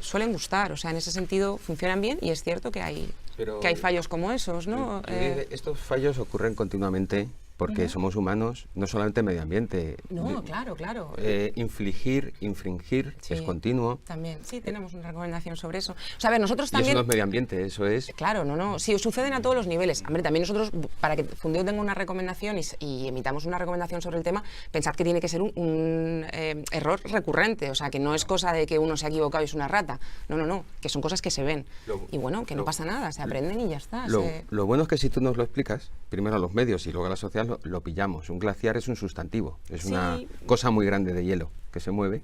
suelen gustar, o sea, en ese sentido funcionan bien y es cierto que hay fallos como esos, ¿no? Estos fallos ocurren continuamente porque somos humanos, no solamente medio ambiente. No, claro. Infringir es continuo. También, sí, tenemos una recomendación sobre eso. O sea, a ver, nosotros también... Y eso no es medio ambiente, eso es... Claro, no. Sí, suceden a todos los niveles. Hombre, también nosotros, para que Fundeu tenga una recomendación y emitamos una recomendación sobre el tema, pensad que tiene que ser un error recurrente. O sea, que no es cosa de que uno se ha equivocado y es una rata. No, que son cosas que se ven. Y bueno, que no pasa nada, se aprenden y ya está. Lo bueno es que si tú nos lo explicas, primero a los medios y luego a la sociedad, lo pillamos. Un glaciar es un sustantivo, es una cosa muy grande de hielo que se mueve.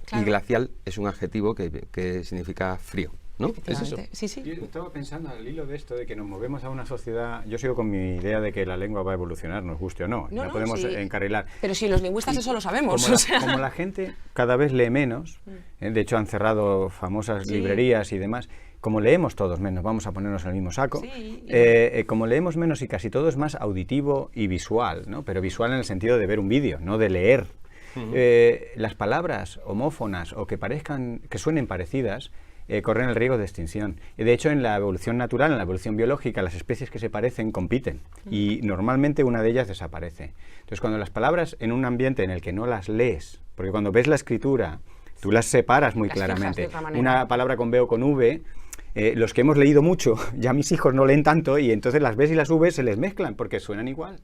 Claro. Y glacial es un adjetivo que significa frío, ¿no? ¿Es eso? Sí. Yo estaba pensando al hilo de esto de que nos movemos a una sociedad. Yo sigo con mi idea de que la lengua va a evolucionar, nos guste o no. La podemos encarrilar. Pero si los lingüistas eso lo sabemos. Como la gente cada vez lee menos, de hecho han cerrado famosas librerías y demás. Como leemos todos menos, vamos a ponernos en el mismo saco, como leemos menos y casi todo es más auditivo y visual, ¿no? Pero visual en el sentido de ver un vídeo, no de leer. Las palabras homófonas o que suenen parecidas corren el riesgo de extinción. De hecho, en la evolución natural, en la evolución biológica, las especies que se parecen compiten y normalmente una de ellas desaparece. Entonces, cuando las palabras en un ambiente en el que no las lees, porque cuando ves la escritura, tú las separas muy claramente. Una palabra con B o con V, los que hemos leído mucho, ya mis hijos no leen tanto y entonces las B y las V se les mezclan porque suenan igual.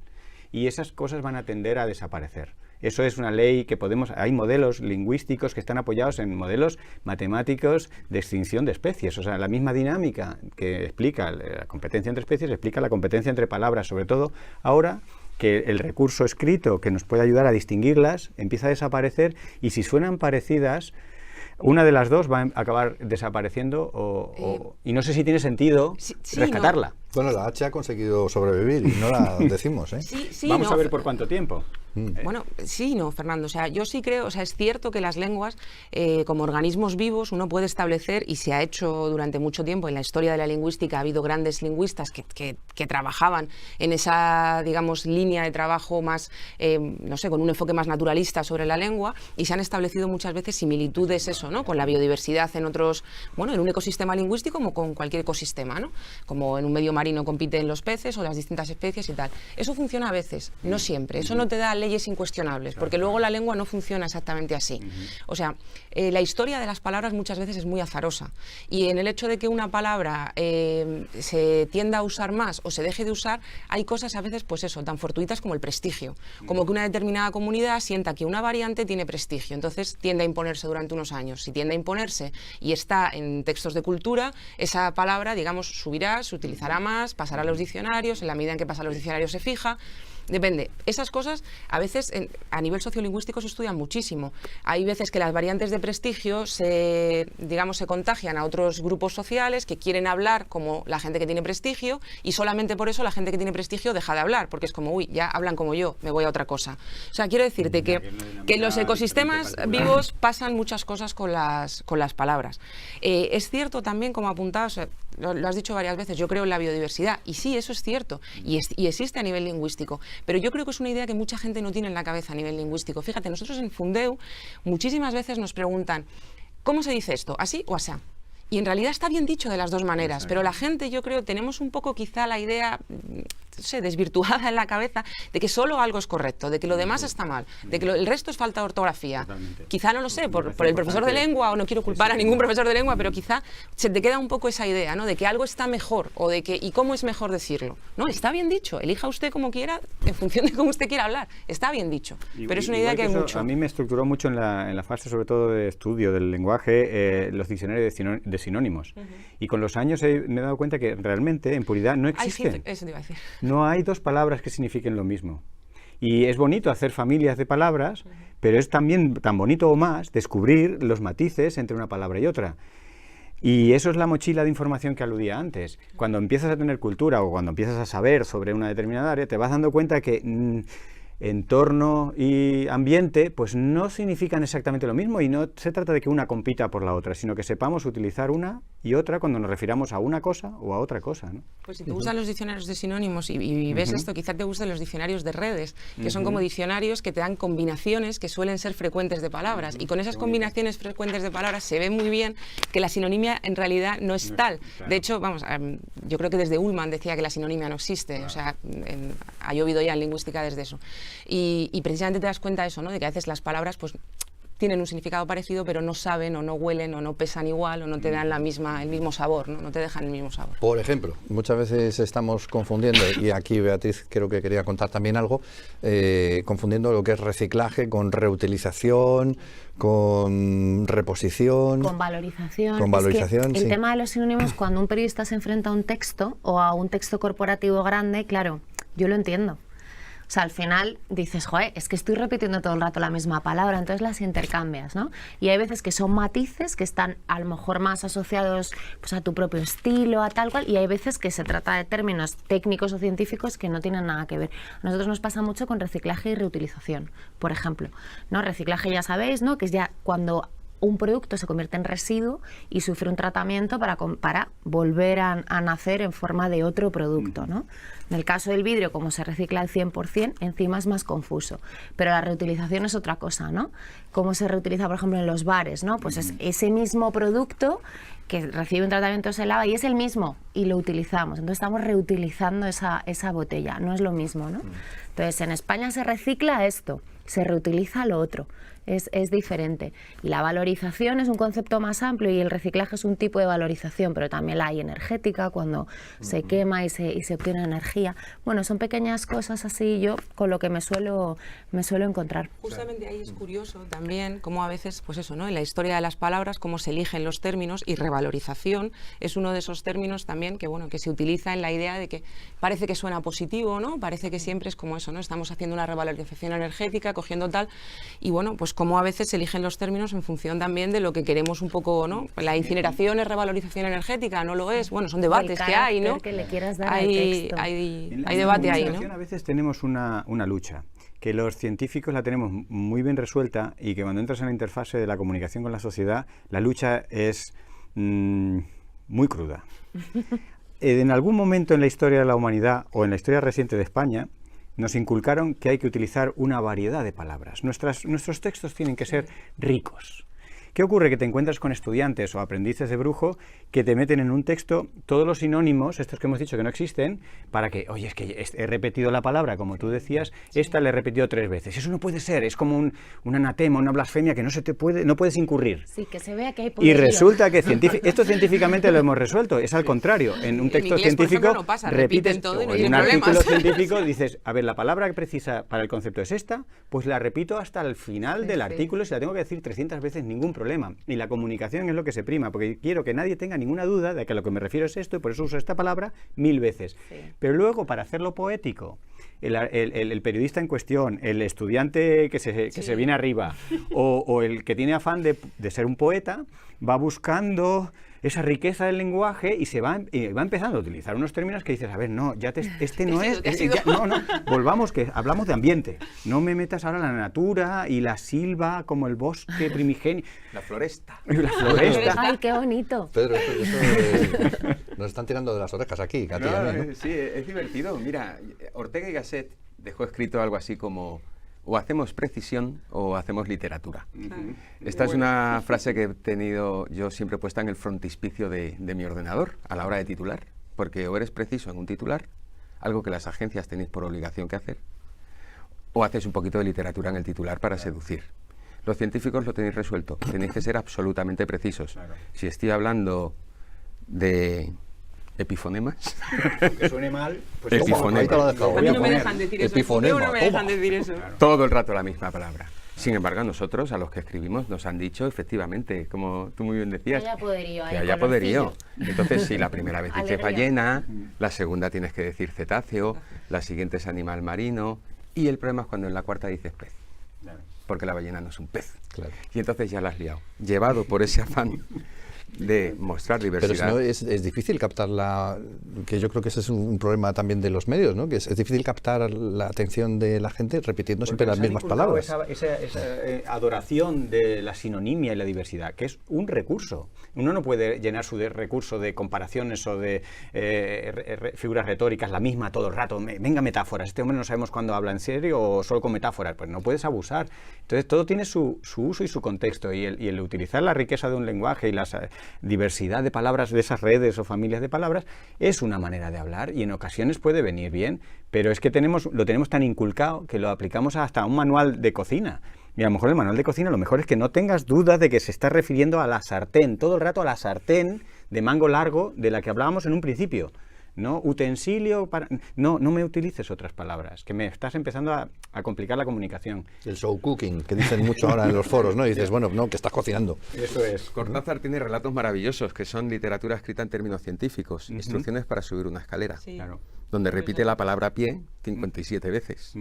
Y esas cosas van a tender a desaparecer. Eso es una ley que hay modelos lingüísticos que están apoyados en modelos matemáticos de extinción de especies. O sea, la misma dinámica que explica la competencia entre especies, explica la competencia entre palabras, sobre todo ahora que el recurso escrito que nos puede ayudar a distinguirlas empieza a desaparecer y si suenan parecidas, una de las dos va a acabar desapareciendo y no sé si tiene sentido rescatarla. No. Bueno, la H ha conseguido sobrevivir y no la decimos, ¿eh? Vamos a ver por cuánto tiempo. Bueno, Fernando, o sea, yo sí creo, o sea, es cierto que las lenguas, como organismos vivos, uno puede establecer, y se ha hecho durante mucho tiempo, en la historia de la lingüística ha habido grandes lingüistas que trabajaban en esa, digamos, línea de trabajo más, no sé, con un enfoque más naturalista sobre la lengua, y se han establecido muchas veces similitudes, eso, ¿no?, con la biodiversidad en otros, bueno, en un ecosistema lingüístico como con cualquier ecosistema, ¿no?, como en un medio marino compiten los peces o las distintas especies y tal. Eso funciona a veces, no siempre, eso no te da leyes incuestionables, porque luego la lengua no funciona exactamente así. O sea, la historia de las palabras muchas veces es muy azarosa y en el hecho de que una palabra se tienda a usar más o se deje de usar, hay cosas a veces, pues eso, tan fortuitas como el prestigio, como que una determinada comunidad sienta que una variante tiene prestigio, entonces tiende a imponerse durante unos años. Si tiende a imponerse y está en textos de cultura, esa palabra, digamos, subirá, se utilizará más, pasará a los diccionarios, en la medida en que pasa a los diccionarios se fija. Depende. Esas cosas a veces a nivel sociolingüístico se estudian muchísimo. Hay veces que las variantes de prestigio se contagian a otros grupos sociales que quieren hablar como la gente que tiene prestigio y solamente por eso la gente que tiene prestigio deja de hablar, porque es como, uy, ya hablan como yo, me voy a otra cosa. O sea, quiero decirte que en los ecosistemas vivos pasan muchas cosas con las palabras. Es cierto también, como apuntabas, lo has dicho varias veces, yo creo en la biodiversidad, y sí, eso es cierto, y existe a nivel lingüístico, pero yo creo que es una idea que mucha gente no tiene en la cabeza a nivel lingüístico. Fíjate, nosotros en Fundeu muchísimas veces nos preguntan, ¿cómo se dice esto? ¿Así o asá? Y en realidad está bien dicho de las dos maneras, pero la gente, yo creo, tenemos un poco quizá la idea, no sé, desvirtuada en la cabeza de que solo algo es correcto, de que lo demás está mal, de que el resto es falta de ortografía. Totalmente. Quizá no lo sé, por el profesor de lengua, o no quiero culpar a ningún profesor de lengua, pero quizá se te queda un poco esa idea, ¿no? De que algo está mejor, o de que, ¿y cómo es mejor decirlo? No, está bien dicho, elija usted como quiera, en función de cómo usted quiera hablar, está bien dicho, pero es una idea que hay mucho. A mí me estructuró mucho en la fase, sobre todo de estudio del lenguaje, los diccionarios de sinónimos. Y con los años me he dado cuenta que realmente en puridad no existen. Eso te iba a decir. No hay dos palabras que signifiquen lo mismo. Y es bonito hacer familias de palabras, pero es también tan bonito o más descubrir los matices entre una palabra y otra. Y eso es la mochila de información que aludía antes. Cuando empiezas a tener cultura o cuando empiezas a saber sobre una determinada área, te vas dando cuenta que entorno y ambiente pues no significan exactamente lo mismo, y no se trata de que una compita por la otra, sino que sepamos utilizar una y otra cuando nos refiramos a una cosa o a otra cosa, ¿no? Pues si te gustan los diccionarios de sinónimos y ves esto, quizás te gusten los diccionarios de redes, que son como diccionarios que te dan combinaciones que suelen ser frecuentes de palabras, y con esas combinaciones frecuentes de palabras se ve muy bien que la sinonimia en realidad no es tal. De hecho, vamos, yo creo que desde Ullmann decía que la sinonimia no existe, o sea, ha llovido ya en lingüística desde eso. Y precisamente te das cuenta de eso, ¿no? De que a veces las palabras pues tienen un significado parecido, pero no saben o no huelen o no pesan igual o no te dan el mismo sabor, ¿no? No te dejan el mismo sabor. Por ejemplo, muchas veces estamos confundiendo, y aquí Beatriz creo que quería contar también algo, confundiendo lo que es reciclaje con reutilización, con reposición, con valorización. Con valorización, es que el tema de los sinónimos, cuando un periodista se enfrenta a un texto o a un texto corporativo grande, claro, yo lo entiendo. O sea, al final dices, joder, es que estoy repitiendo todo el rato la misma palabra, entonces las intercambias, ¿no? Y hay veces que son matices que están a lo mejor más asociados pues, a tu propio estilo, a tal cual, y hay veces que se trata de términos técnicos o científicos que no tienen nada que ver. A nosotros nos pasa mucho con reciclaje y reutilización, por ejemplo, ¿no? Reciclaje ya sabéis, ¿no? Que es ya cuando un producto se convierte en residuo y sufre un tratamiento para volver a nacer en forma de otro producto, ¿no? En el caso del vidrio, como se recicla al 100%, encima es más confuso. Pero la reutilización es otra cosa, ¿no? Cómo se reutiliza, por ejemplo, en los bares, ¿no? Pues es ese mismo producto que recibe un tratamiento, se lava y es el mismo y lo utilizamos. Entonces estamos reutilizando esa botella, no es lo mismo, ¿no? Entonces en España se recicla esto, se reutiliza lo otro. Es diferente. Y la valorización es un concepto más amplio y el reciclaje es un tipo de valorización, pero también la hay energética, cuando se quema y se obtiene energía. Bueno, son pequeñas cosas así, yo con lo que me suelo encontrar. Justamente ahí es curioso también cómo a veces, pues eso, ¿no? En la historia de las palabras, cómo se eligen los términos, y revalorización es uno de esos términos también que, bueno, que se utiliza en la idea de que parece que suena positivo, ¿no? Parece que siempre es como eso, ¿no? Estamos haciendo una revalorización energética, cogiendo tal, y bueno, pues como a veces se eligen los términos en función también de lo que queremos un poco, ¿no? La incineración es revalorización energética, no lo es. Bueno, son debates que hay, ¿no? Que le quieras dar hay debate ahí, ¿no? A veces tenemos una lucha, que los científicos la tenemos muy bien resuelta, y que cuando entras en la interfase de la comunicación con la sociedad, la lucha es muy cruda. En algún momento en la historia de la humanidad o en la historia reciente de España, nos inculcaron que hay que utilizar una variedad de palabras. Nuestros textos tienen que ser ricos. ¿Qué ocurre? Que te encuentras con estudiantes o aprendices de brujo que te meten en un texto todos los sinónimos, estos que hemos dicho que no existen, para que, oye, es que he repetido la palabra, como tú decías, esta la he repetido 3 veces. Eso no puede ser, es como un anatema, una blasfemia que no puedes incurrir. Sí, que se vea que hay poderío. Y resulta que esto científicamente lo hemos resuelto, es al contrario. En un texto inglés, científico, por ejemplo, no pasa, repites todo y no en tienen un artículo problemas. científico, dices, a ver, la palabra precisa para el concepto es esta, pues la repito hasta el final del artículo, y si la tengo que decir 300 veces, ningún problema. problema. Y la comunicación es lo que se prima, porque quiero que nadie tenga ninguna duda de que a lo que me refiero es esto, y por eso uso esta palabra 1000 veces. Sí. Pero luego, para hacerlo poético, el periodista en cuestión, el estudiante que se viene arriba, o el que tiene afán de ser un poeta, va buscando esa riqueza del lenguaje y va empezando a utilizar unos términos que dices, a ver, no, ya este no es, no, volvamos, que hablamos de ambiente, no me metas ahora la natura y la silva como el bosque primigenio. La floresta. La floresta. ¡Ay, qué bonito! Pedro, nos están tirando de las orejas aquí, a ti, a mí, ¿no? Sí, es divertido. Mira, Ortega y Gasset dejó escrito algo así como: o hacemos precisión o hacemos literatura. Esta es una frase que he tenido yo siempre puesta en el frontispicio de mi ordenador a la hora de titular, porque o eres preciso en un titular, algo que las agencias tenéis por obligación que hacer, o haces un poquito de literatura en el titular para seducir. Los científicos lo tenéis resuelto, tenéis que ser absolutamente precisos. Claro. Si estoy hablando de epifonemas. Aunque suene mal, pues epifonema. A mí no me dejan decir eso. Epifonema, no me dejan decir eso. Claro. Todo el rato la misma palabra. Sin embargo, nosotros, a los que escribimos, nos han dicho, efectivamente, como tú muy bien decías, que haya poderío. Entonces, si la primera vez dices ballena, la segunda tienes que decir cetáceo, la siguiente es animal marino, y el problema es cuando en la cuarta dices pez. Claro. Porque la ballena no es un pez. Claro. Y entonces ya la has liado. Llevado por ese afán de mostrar diversidad. Pero si no, es difícil captar que yo creo que ese es un problema también de los medios, ¿no? Que es difícil captar la atención de la gente repitiendo siempre las mismas palabras. Esa adoración de la sinonimia y la diversidad, que es un recurso. Uno no puede llenar su recurso de comparaciones o de figuras retóricas, la misma todo el rato. Venga, metáforas. Este hombre no sabemos cuándo habla en serio o solo con metáforas. Pues no puedes abusar. Entonces todo tiene su uso y su contexto. Y el utilizar la riqueza de un lenguaje y las diversidad de palabras de esas redes o familias de palabras es una manera de hablar, y en ocasiones puede venir bien, pero es que lo tenemos tan inculcado que lo aplicamos hasta un manual de cocina. Y a lo mejor el manual de cocina, lo mejor es que no tengas duda de que se está refiriendo a la sartén, todo el rato a la sartén de mango largo de la que hablábamos en un principio. ¿No? Utensilio para... No me utilices otras palabras, que me estás empezando a complicar la comunicación. El show cooking, que dicen mucho ahora en los foros, ¿no? Y dices, bueno, no, que estás cocinando. Eso es. Cortázar tiene relatos maravillosos, que son literatura escrita en términos científicos, instrucciones para subir una escalera, claro, donde repite la palabra pie 57 veces.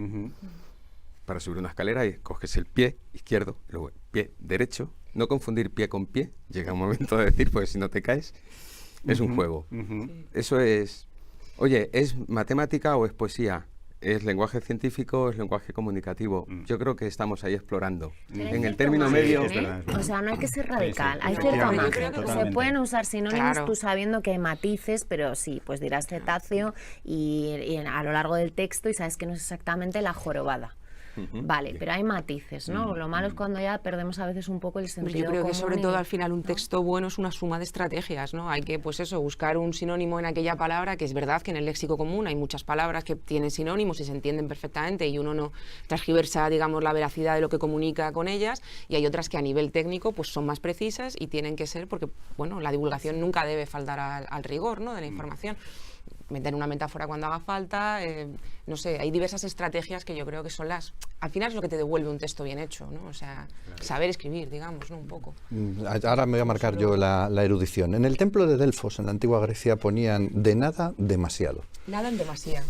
Para subir una escalera y coges el pie izquierdo, luego el pie derecho, no confundir pie con pie, llega un momento de decir, pues si no te caes, es un juego. Eso es... Oye, ¿es matemática o es poesía? ¿Es lenguaje científico o es lenguaje comunicativo? Yo creo que estamos ahí explorando. En el término medio... O sea, no hay que ser radical, hay cierto margen. Se pueden usar sinónimos, tú sabiendo que hay matices, pero sí, pues dirás cetáceo y a lo largo del texto y sabes que no es exactamente la jorobada. Vale, pero hay matices, ¿no? Lo malo es cuando ya perdemos a veces un poco el sentido común. Yo creo que sobre todo al final un ¿no? texto bueno es una suma de estrategias, ¿no? Hay que, pues eso, buscar un sinónimo en aquella palabra, que es verdad que en el léxico común hay muchas palabras que tienen sinónimos y se entienden perfectamente y uno no transgiversa, digamos, la veracidad de lo que comunica con ellas, y hay otras que a nivel técnico pues son más precisas y tienen que ser porque, bueno, la divulgación nunca debe faltar al rigor, ¿no? De la información. Meter una metáfora cuando haga falta, no sé, hay diversas estrategias que yo creo que son al final es lo que te devuelve un texto bien hecho, ¿no? O sea, saber escribir, digamos, ¿no? Un poco. Ahora me voy a marcar yo la erudición. En el templo de Delfos, en la antigua Grecia, ponían de nada, demasiado. Nada en demasía,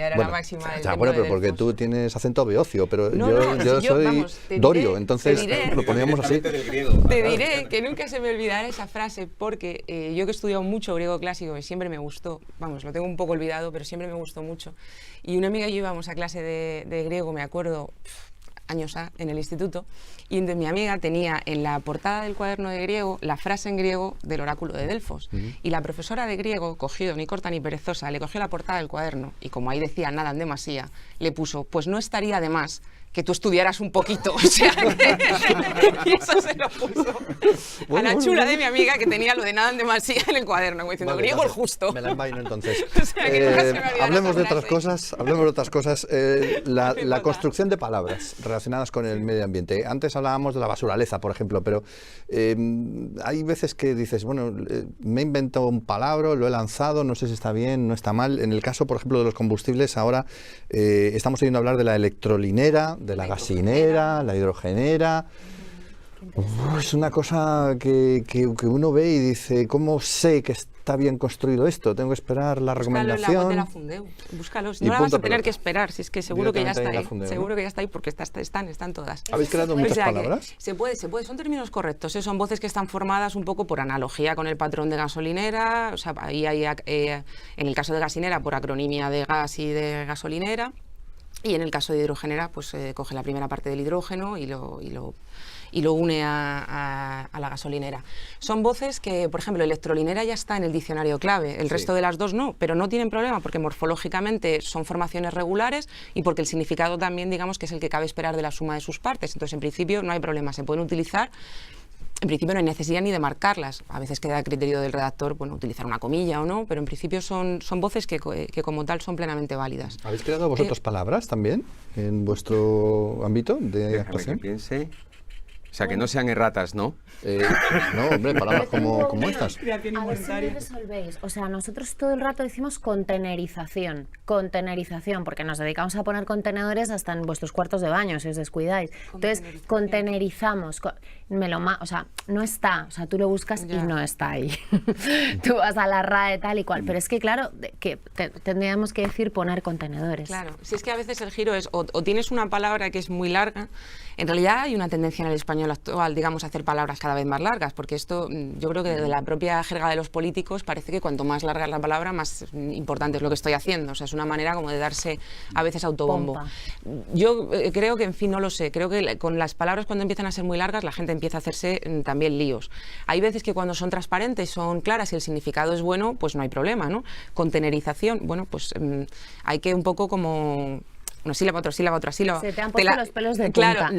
era la máxima del templo bueno, de pero porque Delfos. tú tienes acento beocio, pero No, yo soy vamos, dorio, entonces lo poníamos así. Te diré que nunca se me olvidará esa frase, porque yo que he estudiado mucho griego clásico, que siempre me gustó, vamos, lo tengo un poco olvidado, pero siempre me gustó mucho. Y una amiga y yo íbamos a clase de griego, me acuerdo, años en el instituto, y entonces mi amiga tenía en la portada del cuaderno de griego la frase en griego del oráculo de Delfos. Y la profesora de griego, cogido ni corta ni perezosa, le cogió la portada del cuaderno y como ahí decía nada en demasía, le puso, pues no estaría de más que tú estudiaras un poquito, o sea, y eso se lo puso a la chula de mi amiga que tenía lo de nada en demasía en el cuaderno, como diciendo, griego el justo. Me la envaino entonces. O sea, que nunca se me olvidará hablemos de esa otras cosas, la construcción de palabras relacionadas con el medio ambiente. Antes hablábamos de la basuraleza, por ejemplo, pero hay veces que dices, bueno, me he inventado un palabra, lo he lanzado, no sé si está bien, no está mal. En el caso, por ejemplo, de los combustibles, ahora estamos oyendo hablar de la electrolinera, de la gasinera, la hidrogenera. Es una cosa que uno ve y dice, ¿cómo sé que está bien construido esto? Tengo que esperar la recomendación. Búscalo en la web de la Fundeu, búscalos. No la vas a tener que esperar, si es que seguro que ya está ahí. Fundeu, seguro que ya está ahí porque están todas. ¿Habéis creado muchas palabras? Se puede, son términos correctos, son voces que están formadas un poco por analogía con el patrón de gasolinera, o sea, ahí hay, en el caso de gasinera, por acronimia de gas y de gasolinera, y en el caso de hidrogenera, pues coge la primera parte del hidrógeno y lo une a la gasolinera. Son voces que, por ejemplo, electrolinera ya está en el diccionario clave, el resto de las dos no, pero no tienen problema porque morfológicamente son formaciones regulares y porque el significado también, digamos, que es el que cabe esperar de la suma de sus partes. Entonces, en principio, no hay problema, se pueden utilizar. En principio no hay necesidad ni de marcarlas. A veces queda a criterio del redactor, bueno, utilizar una comilla o no, pero en principio son voces que como tal son plenamente válidas. ¿Habéis creado vosotros palabras también en vuestro ámbito de actuación? Que piense. O sea, que no sean erratas, ¿no? No, hombre, palabras como estas. A ver si lo resolvéis. O sea, nosotros todo el rato decimos contenerización, porque nos dedicamos a poner contenedores hasta en vuestros cuartos de baño, si os descuidáis. Entonces, contenerizamos. O sea, no está. O sea, tú lo buscas y no está ahí. Tú vas a la RAE tal y cual. Pero es que, claro, que tendríamos que decir poner contenedores. Claro. Si es que a veces el giro es o tienes una palabra que es muy larga. En realidad hay una tendencia en el español actual, digamos, a hacer palabras cada vez más largas, porque esto, yo creo que de la propia jerga de los políticos parece que cuanto más larga es la palabra, más importante es lo que estoy haciendo. O sea, es una manera como de darse a veces autobombo. Pompa. Yo creo que, en fin, no lo sé. Creo que con las palabras cuando empiezan a ser muy largas, la gente empieza a hacerse también líos. Hay veces que cuando son transparentes, son claras y el significado es bueno, pues no hay problema, ¿no? Contenerización, bueno, pues hay que un poco como... una sílaba, otra sílaba, otra sílaba. Se te han puesto los pelos de punta. Claro,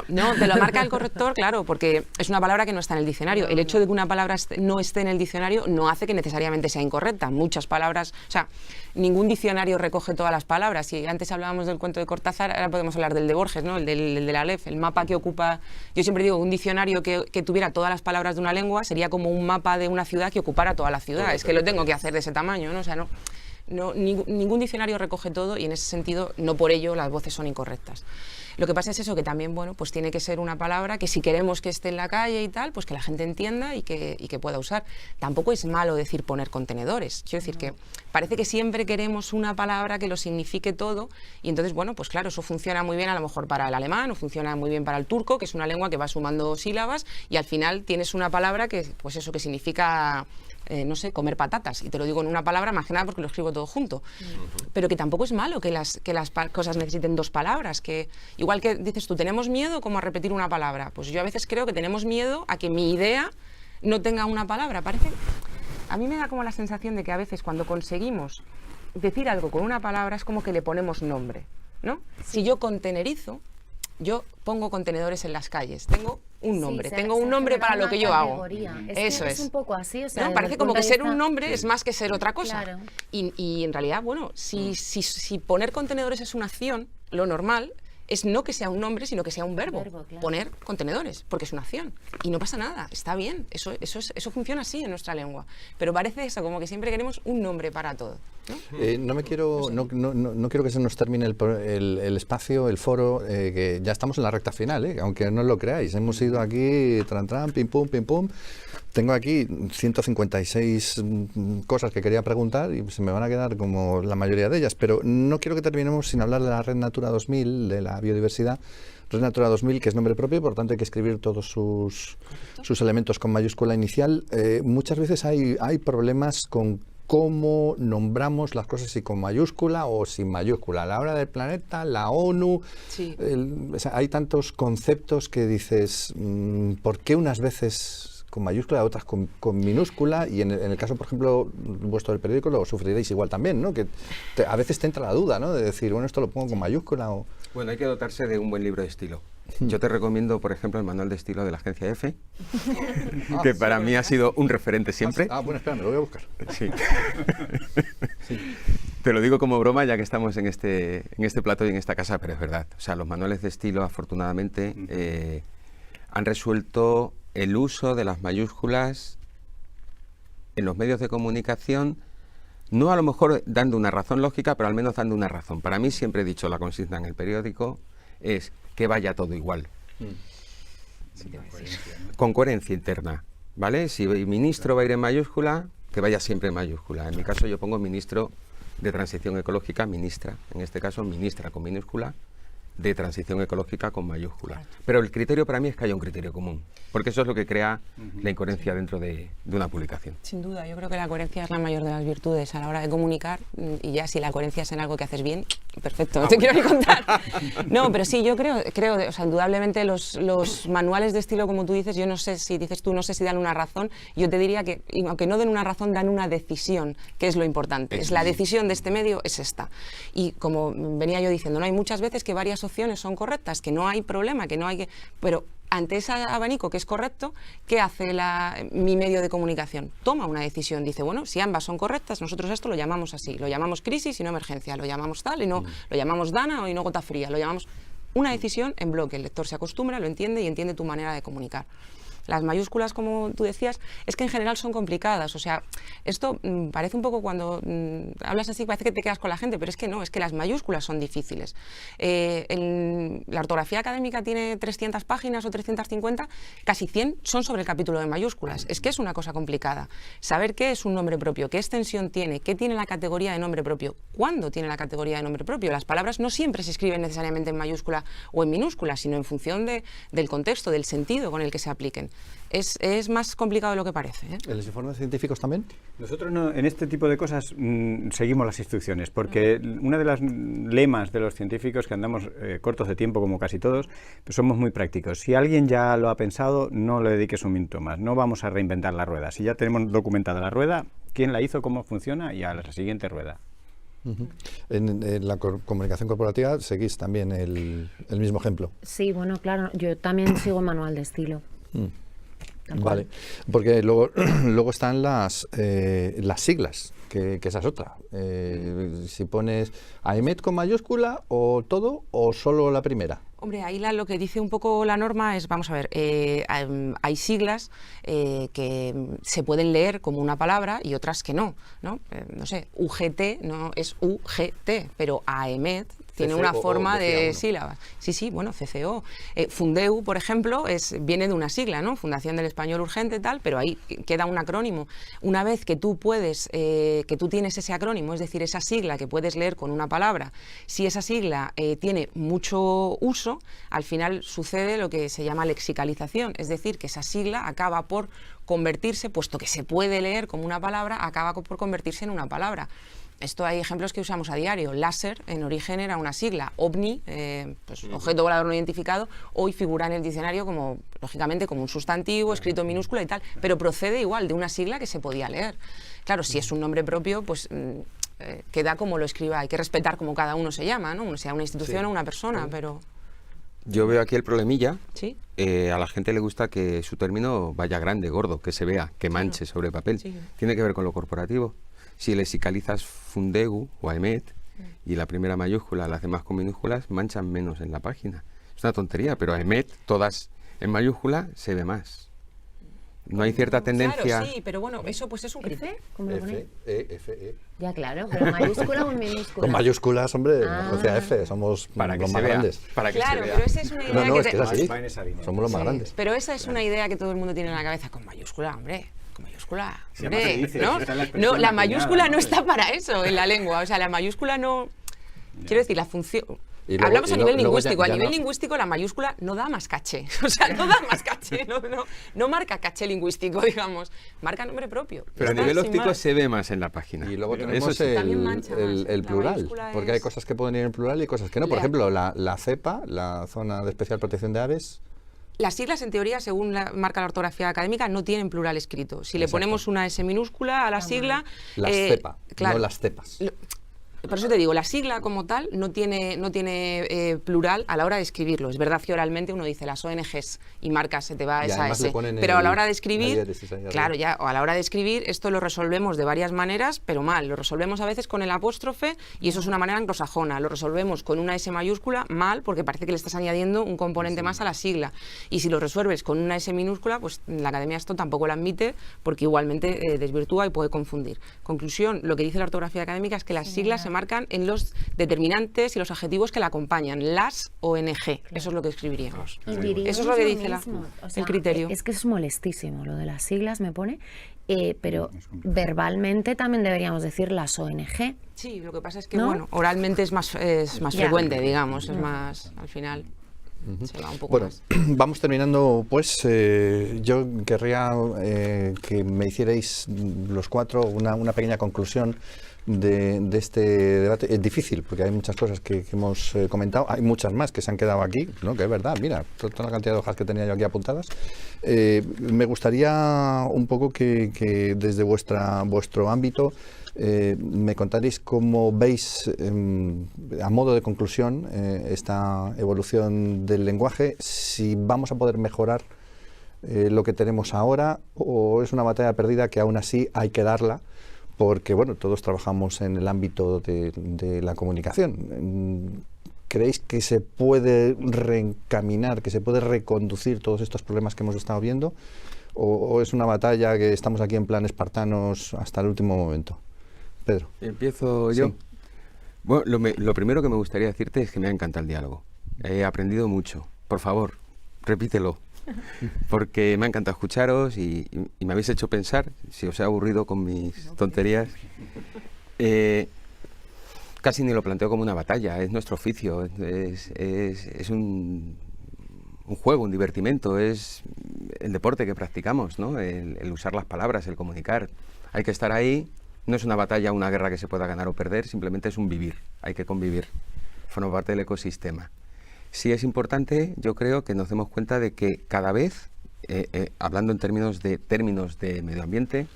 no, te lo marca el corrector, claro, porque es una palabra que no está en el diccionario. El hecho de que una palabra no esté en el diccionario no hace que necesariamente sea incorrecta. Muchas palabras, o sea, ningún diccionario recoge todas las palabras. Si antes hablábamos del cuento de Cortázar, ahora podemos hablar del de Borges, ¿no? El de la Aleph, el mapa que ocupa... Yo siempre digo que un diccionario que tuviera todas las palabras de una lengua sería como un mapa de una ciudad que ocupara toda la ciudad. Es que lo tengo que hacer de ese tamaño, ¿no? O sea, ningún diccionario recoge todo y en ese sentido no por ello las voces son incorrectas. Lo que pasa es eso, que también, bueno, pues tiene que ser una palabra que si queremos que esté en la calle y tal, pues que la gente entienda y que pueda usar. Tampoco es malo decir poner contenedores. Quiero decir que parece que siempre queremos una palabra que lo signifique todo y entonces, bueno, pues claro, eso funciona muy bien a lo mejor para el alemán o funciona muy bien para el turco, que es una lengua que va sumando sílabas y al final tienes una palabra que, pues eso, que significa... no sé, comer patatas, y te lo digo en una palabra más que nada porque lo escribo todo junto, pero que tampoco es malo que las cosas necesiten dos palabras, que igual que dices tú, tenemos miedo como a repetir una palabra, pues yo a veces creo que tenemos miedo a que mi idea no tenga una palabra. Parece, a mí me da como la sensación de que a veces cuando conseguimos decir algo con una palabra es como que le ponemos nombre, ¿no? Si yo contenerizo, yo pongo contenedores en las calles, tengo un nombre, tengo un nombre para lo que yo hago. Eso es. Es un poco así, o sea, ¿no? Parece como que ser un nombre es más que ser otra cosa. Claro. Y en realidad, bueno, si poner contenedores es una acción, lo normal es no que sea un nombre, sino que sea un verbo. Claro. Poner contenedores, porque es una acción. Y no pasa nada, está bien, eso funciona así en nuestra lengua. Pero parece eso, como que siempre queremos un nombre para todo, ¿no? No quiero que se nos termine el espacio, el foro, que ya estamos en la recta final, aunque no lo creáis. Hemos ido aquí, tran, pim, pum, pim, pum. Tengo aquí 156 cosas que quería preguntar y se me van a quedar como la mayoría de ellas, pero no quiero que terminemos sin hablar de la Red Natura 2000, de la biodiversidad. Red Natura 2000, que es nombre propio, por tanto hay que escribir todos sus elementos con mayúscula inicial. Muchas veces hay problemas con cómo nombramos las cosas, si con mayúscula o sin mayúscula. A la hora del planeta, la ONU, sí. Hay tantos conceptos que dices, ¿por qué unas veces con mayúscula, otras con minúscula? Y en el caso, por ejemplo, vuestro del periódico, lo sufriréis igual también, ¿no? Que a veces te entra la duda, ¿no? De decir, bueno, esto lo pongo con mayúscula o... Bueno, hay que dotarse de un buen libro de estilo. Yo te recomiendo, por ejemplo, el manual de estilo de la agencia F, que para mí ha sido un referente siempre. Bueno, espera, me lo voy a buscar. Sí. Sí. Te lo digo como broma, ya que estamos en este plato y en esta casa, pero es verdad. O sea, los manuales de estilo, afortunadamente, han resuelto el uso de las mayúsculas en los medios de comunicación, no a lo mejor dando una razón lógica, pero al menos dando una razón. Para mí, siempre he dicho, la consigna en el periódico es que vaya todo igual. Con coherencia interna, ¿vale? Si ministro va a ir en mayúscula, que vaya siempre en mayúscula. En mi caso yo pongo ministro de Transición Ecológica, ministra, en este caso ministra con minúscula, de Transición Ecológica con mayúscula. Pero el criterio para mí es que haya un criterio común, porque eso es lo que crea la incoherencia dentro de una publicación. Sin duda, yo creo que la coherencia es la mayor de las virtudes a la hora de comunicar, y ya si la coherencia es en algo que haces bien, perfecto, no te quiero ni contar. No, pero sí, yo creo, o sea, indudablemente los manuales de estilo, como tú dices, yo no sé si dices tú, no sé si dan una razón, yo te diría que, aunque no den una razón, dan una decisión, que es lo importante. Es la decisión de este medio, es esta. Y como venía yo diciendo, no hay muchas veces que varias opciones son correctas, que no hay problema, que no hay que... Pero ante ese abanico que es correcto, ¿qué hace mi medio de comunicación? Toma una decisión, dice, bueno, si ambas son correctas, nosotros esto lo llamamos así, lo llamamos crisis y no emergencia, lo llamamos tal y no, lo llamamos dana y no gota fría, lo llamamos... Una decisión en bloque, el lector se acostumbra, lo entiende y entiende tu manera de comunicar. Las mayúsculas, como tú decías, es que en general son complicadas. O sea, esto parece un poco cuando hablas así, parece que te quedas con la gente, pero es que no, es que las mayúsculas son difíciles. La ortografía académica tiene 300 páginas o 350, casi 100 son sobre el capítulo de mayúsculas. Es que es una cosa complicada. Saber qué es un nombre propio, qué extensión tiene, qué tiene la categoría de nombre propio, cuándo tiene la categoría de nombre propio. Las palabras no siempre se escriben necesariamente en mayúscula o en minúscula, sino en función del contexto, del sentido con el que se apliquen. Es más complicado de lo que parece, ¿eh? ¿En los informes científicos también? Nosotros no, en este tipo de cosas seguimos las instrucciones, porque una de las lemas de los científicos, que andamos cortos de tiempo como casi todos, pues somos muy prácticos. Si alguien ya lo ha pensado, no le dediques un minuto más, no vamos a reinventar la rueda. Si ya tenemos documentada la rueda, quién la hizo, cómo funciona y a la siguiente rueda. En la comunicación corporativa seguís también el mismo ejemplo. Sí, bueno, claro, yo también sigo manual de estilo. Vale, porque luego están las siglas, que esa es otra. Si pones AEMET con mayúscula o todo o solo la primera. Hombre, ahí lo que dice un poco la norma es, vamos a ver, hay siglas que se pueden leer como una palabra y otras que no, ¿no? No sé, UGT no es UGT, pero AEMET tiene una forma de sílabas. Sí, bueno, CCO. Fundeu, por ejemplo, viene de una sigla, ¿no? Fundación del Español Urgente, tal, pero ahí queda un acrónimo. Una vez que tú tienes ese acrónimo, es decir, esa sigla que puedes leer con una palabra, si esa sigla tiene mucho uso, al final sucede lo que se llama lexicalización, es decir, que esa sigla acaba por convertirse, puesto que se puede leer como una palabra, acaba por convertirse en una palabra. Esto hay ejemplos que usamos a diario. Láser, en origen, era una sigla. OVNI, objeto volador no identificado, hoy figura en el diccionario como, lógicamente, como un sustantivo, escrito en minúscula y tal, pero procede igual de una sigla que se podía leer. Claro, si es un nombre propio, pues queda como lo escriba. Hay que respetar como cada uno se llama, ¿no? Sea una institución o una persona, pero... Yo veo aquí el problemilla. ¿Sí? A la gente le gusta que su término vaya grande, gordo, que se vea, que manche sobre papel. Sí. Tiene que ver con lo corporativo. Si lexicalizas Fundeu o AEMET y la primera mayúscula, las demás con minúsculas, manchan menos en la página. Es una tontería, pero AEMET, todas en mayúscula, se ve más. No hay cierta tendencia... Claro, sí, pero bueno, eso pues es un criterio. ¿Cómo lo pone? F-E-F-E. Ya, claro, pero mayúscula o en minúscula. Con mayúsculas, hombre, o sea, F, somos Para que los se más vea, grandes. para que Claro, se vea. pero esa es una idea No, que... es que es así. Va en esa línea. Somos los más grandes. Pero esa es una idea que todo el mundo tiene en la cabeza, con mayúscula, hombre. Con mayúscula, Sí, hombre, además se dice, ¿no? está la expresión No, la acuñada, mayúscula ¿no? no está para eso en la lengua. O sea, la mayúscula no... Quiero decir, la función... Y luego- Hablamos y a nivel luego lingüístico. ya A nivel no. lingüístico la mayúscula no da más caché. O sea, no da más caché. No marca caché lingüístico, digamos. Marca nombre propio. Pero a Está nivel sin óptico más. se ve más en la página. Y luego Eso tenemos sí. También mancha más. el La plural, mayúscula porque hay es- cosas que pueden ir en plural y cosas que no. Por Ya. ejemplo, la CEPA, la Zona de Especial Protección de Aves, Las siglas, en teoría, según marca la ortografía académica, no tienen plural escrito. Si le Exacto. ponemos una S minúscula a la sigla... las CEPA, claro, no las cepas. Por eso te digo, la sigla como tal no tiene plural a la hora de escribirlo. Es verdad que oralmente uno dice las ONGs y marca, se te va Y esa además le S. ponen Pero a la hora de la escribir, diéresis ahí arriba. claro, ya, o a la hora de escribir, esto lo resolvemos de varias maneras, pero mal. Lo resolvemos a veces con el apóstrofe y eso es una manera anglosajona. Lo resolvemos con una S mayúscula, mal, porque parece que le estás añadiendo un componente más a la sigla. Y si lo resuelves con una S minúscula, pues la academia esto tampoco lo admite, porque igualmente desvirtúa y puede confundir. Conclusión, lo que dice la ortografía académica es que las siglas se marcan en los determinantes y los adjetivos que la acompañan, las ONG, eso es lo que escribiríamos. Eso es lo que dice el criterio. Es que es molestísimo, lo de las siglas me pone, pero verbalmente también deberíamos decir las ONG. Sí, lo que pasa es que, ¿no? bueno, oralmente es más frecuente, digamos, es más, al final... Se va un poco más. Vamos terminando, pues yo querría que me hicierais los cuatro una pequeña conclusión de este debate. Es difícil porque hay muchas cosas que hemos comentado, hay muchas más que se han quedado aquí, ¿no? Que es verdad, mira, toda la cantidad de hojas que tenía yo aquí apuntadas. Me gustaría un poco que desde vuestro ámbito me contaréis cómo veis, a modo de conclusión, esta evolución del lenguaje, si vamos a poder mejorar lo que tenemos ahora o es una batalla perdida que aún así hay que darla, porque bueno, todos trabajamos en el ámbito de la comunicación. ¿Creéis que se puede reencaminar, que se puede reconducir todos estos problemas que hemos estado viendo? ¿O es una batalla que estamos aquí en plan espartanos hasta el último momento? Pedro. Empiezo yo. Sí. Bueno, lo primero que me gustaría decirte es que me ha encantado el diálogo. He aprendido mucho. Por favor, repítelo. Porque me ha encantado escucharos y me habéis hecho pensar, si os he aburrido con mis tonterías. Casi ni lo planteo como una batalla, es nuestro oficio, es un juego, un divertimento, es el deporte que practicamos, ¿no? El usar las palabras, el comunicar. Hay que estar ahí. No es una batalla, una guerra que se pueda ganar o perder, simplemente es un vivir, hay que convivir, forma parte del ecosistema. Sí es importante, yo creo, que nos demos cuenta de que cada vez, hablando en términos de medio ambiente,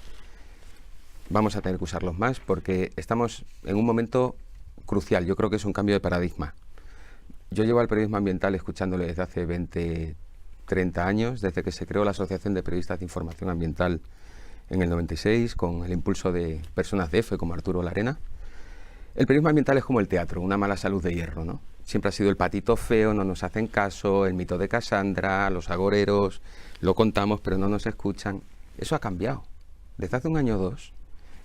vamos a tener que usarlos más porque estamos en un momento crucial, yo creo que es un cambio de paradigma. Yo llevo al periodismo ambiental escuchándole desde hace 20, 30 años, desde que se creó la Asociación de Periodistas de Información Ambiental en el 96, con el impulso de personas de EFE como Arturo Larena. El periodismo ambiental es como el teatro, una mala salud de hierro, ¿no? Siempre ha sido el patito feo, no nos hacen caso, el mito de Casandra, los agoreros, lo contamos pero no nos escuchan. Eso ha cambiado. Desde hace un año o dos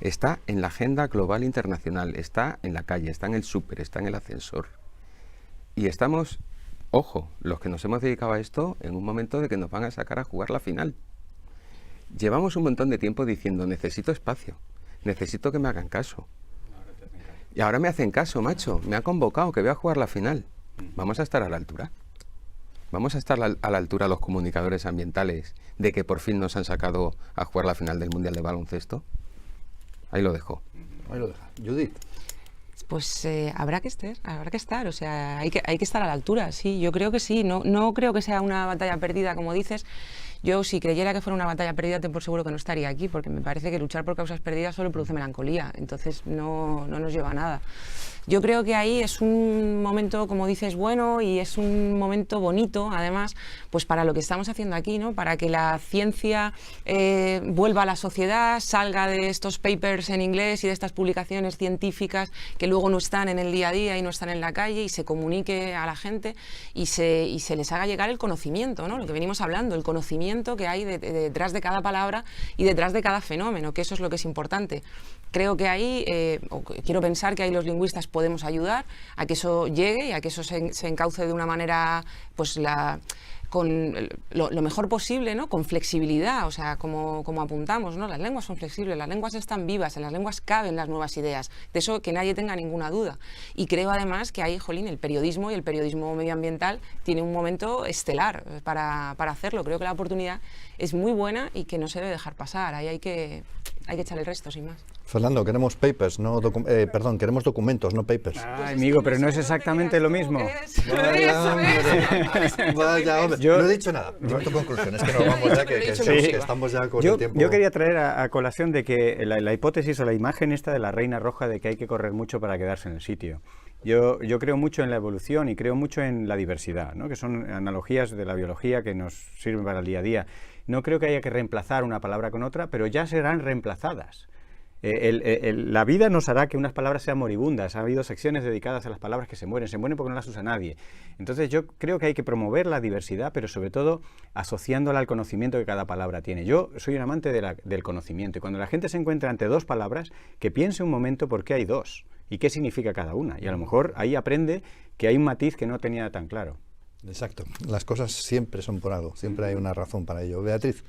está en la agenda global internacional, está en la calle, está en el súper, está en el ascensor. Y estamos, ojo, los que nos hemos dedicado a esto, en un momento de que nos van a sacar a jugar la final. Llevamos un montón de tiempo diciendo, necesito espacio, necesito que me hagan caso. Y ahora me hacen caso, macho, me ha convocado, que voy a jugar la final. Vamos a estar a la altura. Vamos a estar a la altura los comunicadores ambientales de que por fin nos han sacado a jugar la final del Mundial de Baloncesto. Ahí lo dejo. Ahí lo deja. Judith. Pues habrá que estar, o sea, hay que estar a la altura, sí, yo creo que sí, no creo que sea una batalla perdida, como dices. Yo, si creyera que fuera una batalla perdida, te por seguro que no estaría aquí, porque me parece que luchar por causas perdidas solo produce melancolía, entonces no nos lleva a nada. Yo creo que ahí es un momento, como dices, bueno, y es un momento bonito, además, pues para lo que estamos haciendo aquí, ¿no? Para que la ciencia vuelva a la sociedad, salga de estos papers en inglés y de estas publicaciones científicas que luego no están en el día a día y no están en la calle, y se comunique a la gente y se les haga llegar el conocimiento, ¿no? Lo que venimos hablando, el conocimiento que hay detrás de cada palabra y detrás de cada fenómeno, que eso es lo que es importante. Creo que ahí, quiero pensar que ahí los lingüistas podemos ayudar a que eso llegue y a que eso se encauce de una manera, pues con lo mejor posible, ¿no? Con flexibilidad, o sea, como apuntamos, ¿no? Las lenguas son flexibles, las lenguas están vivas, en las lenguas caben las nuevas ideas, de eso que nadie tenga ninguna duda. Y creo además que ahí, jolín, el periodismo y el periodismo medioambiental tiene un momento estelar para hacerlo. Creo que la oportunidad es muy buena y que no se debe dejar pasar, ahí hay que echar el resto, sin más. Fernando, queremos papers, queremos documentos, no papers. Ay, amigo, pero no es exactamente lo mismo. Vaya, hombre. Yo no he dicho nada. Dime tu conclusión, es que nos vamos ya, que estamos ya con el tiempo. Yo quería traer a colación de que la hipótesis o la imagen esta de la reina roja de que hay que correr mucho para quedarse en el sitio. Yo creo mucho en la evolución y creo mucho en la diversidad, ¿no? Que son analogías de la biología que nos sirven para el día a día. No creo que haya que reemplazar una palabra con otra, pero ya serán reemplazadas. La vida nos hará que unas palabras sean moribundas. Ha habido secciones dedicadas a las palabras que se mueren porque no las usa nadie. Entonces yo creo que hay que promover la diversidad, pero sobre todo asociándola al conocimiento que cada palabra tiene. Yo soy un amante del conocimiento, y cuando la gente se encuentra ante dos palabras, que piense un momento por qué hay dos y qué significa cada una. Y a lo mejor ahí aprende que hay un matiz que no tenía tan claro. Exacto. Las cosas siempre son por algo, siempre hay una razón para ello. Beatriz.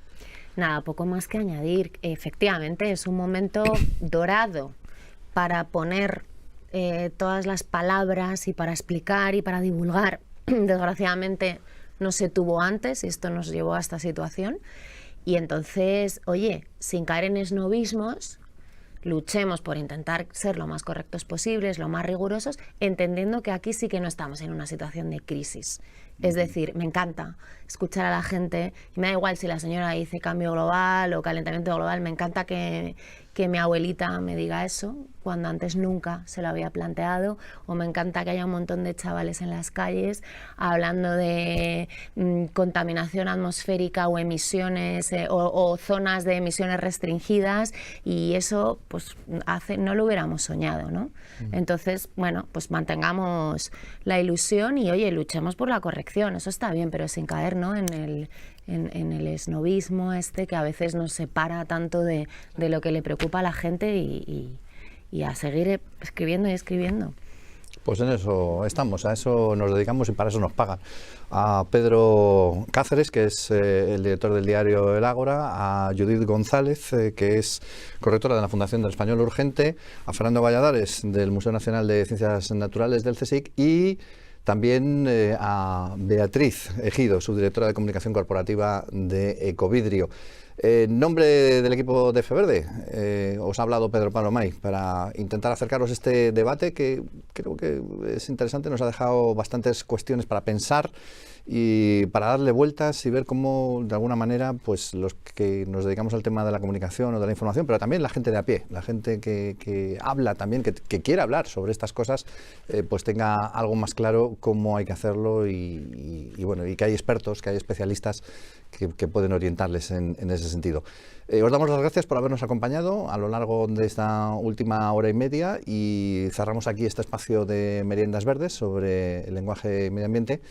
Nada, poco más que añadir. Efectivamente, es un momento dorado para poner todas las palabras y para explicar y para divulgar. Desgraciadamente no se tuvo antes y esto nos llevó a esta situación. Y entonces, oye, sin caer en esnobismos, luchemos por intentar ser lo más correctos posibles, lo más rigurosos, entendiendo que aquí sí que no estamos en una situación de crisis. Es decir, me encanta escuchar a la gente, y me da igual si la señora dice cambio global o calentamiento global, me encanta que mi abuelita me diga eso, cuando antes nunca se lo había planteado, o me encanta que haya un montón de chavales en las calles hablando de contaminación atmosférica o emisiones o zonas de emisiones restringidas, y eso pues no lo hubiéramos soñado, ¿no? Entonces, bueno, pues mantengamos la ilusión y, oye, luchemos por la corrección, eso está bien, pero sin caer, ¿no?, en el esnobismo que a veces nos separa tanto de lo que le preocupa a la gente y a seguir escribiendo y escribiendo. Pues en eso estamos, a eso nos dedicamos y para eso nos pagan. A Pedro Cáceres, que es el director del diario El Ágora, a Judith González, que es correctora de la Fundación del Español Urgente, a Fernando Valladares, del Museo Nacional de Ciencias Naturales del CSIC, y también a Beatriz Ejido, subdirectora de Comunicación Corporativa de Ecovidrio. En nombre del equipo de FEVerde, os ha hablado Pedro Palomay para intentar acercaros este debate que creo que es interesante, nos ha dejado bastantes cuestiones para pensar y para darle vueltas y ver cómo, de alguna manera, pues los que nos dedicamos al tema de la comunicación o de la información, pero también la gente de a pie, la gente que habla también, que quiere hablar sobre estas cosas, pues tenga algo más claro cómo hay que hacerlo y bueno, y que hay expertos, que hay especialistas que pueden orientarles en ese sentido. Os damos las gracias por habernos acompañado a lo largo de esta última hora y media y cerramos aquí este espacio de Meriendas Verdes sobre el lenguaje y medio ambiente.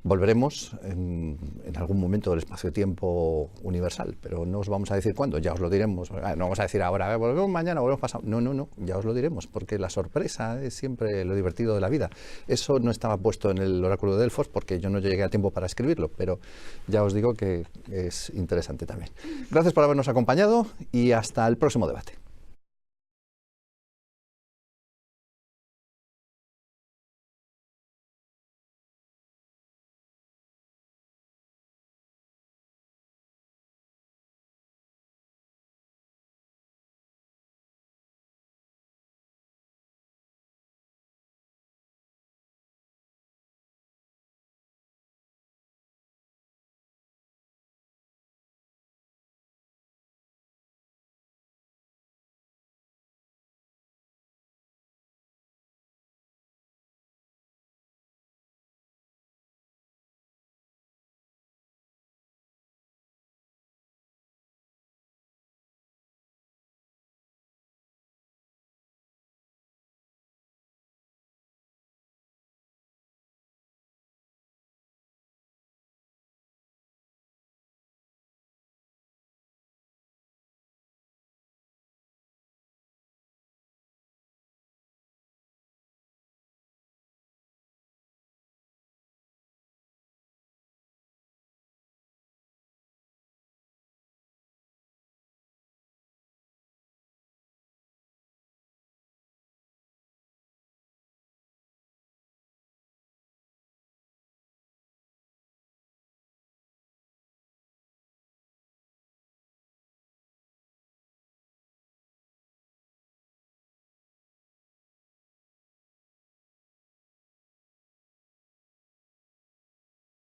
Volveremos en algún momento del espacio-tiempo universal, pero no os vamos a decir cuándo, ya os lo diremos. No vamos a decir ahora, volvemos mañana, volvemos pasado. No, ya os lo diremos, porque la sorpresa es siempre lo divertido de la vida. Eso no estaba puesto en el oráculo de Delfos, porque yo no llegué a tiempo para escribirlo, pero ya os digo que es interesante también. Gracias por habernos acompañado y hasta el próximo debate.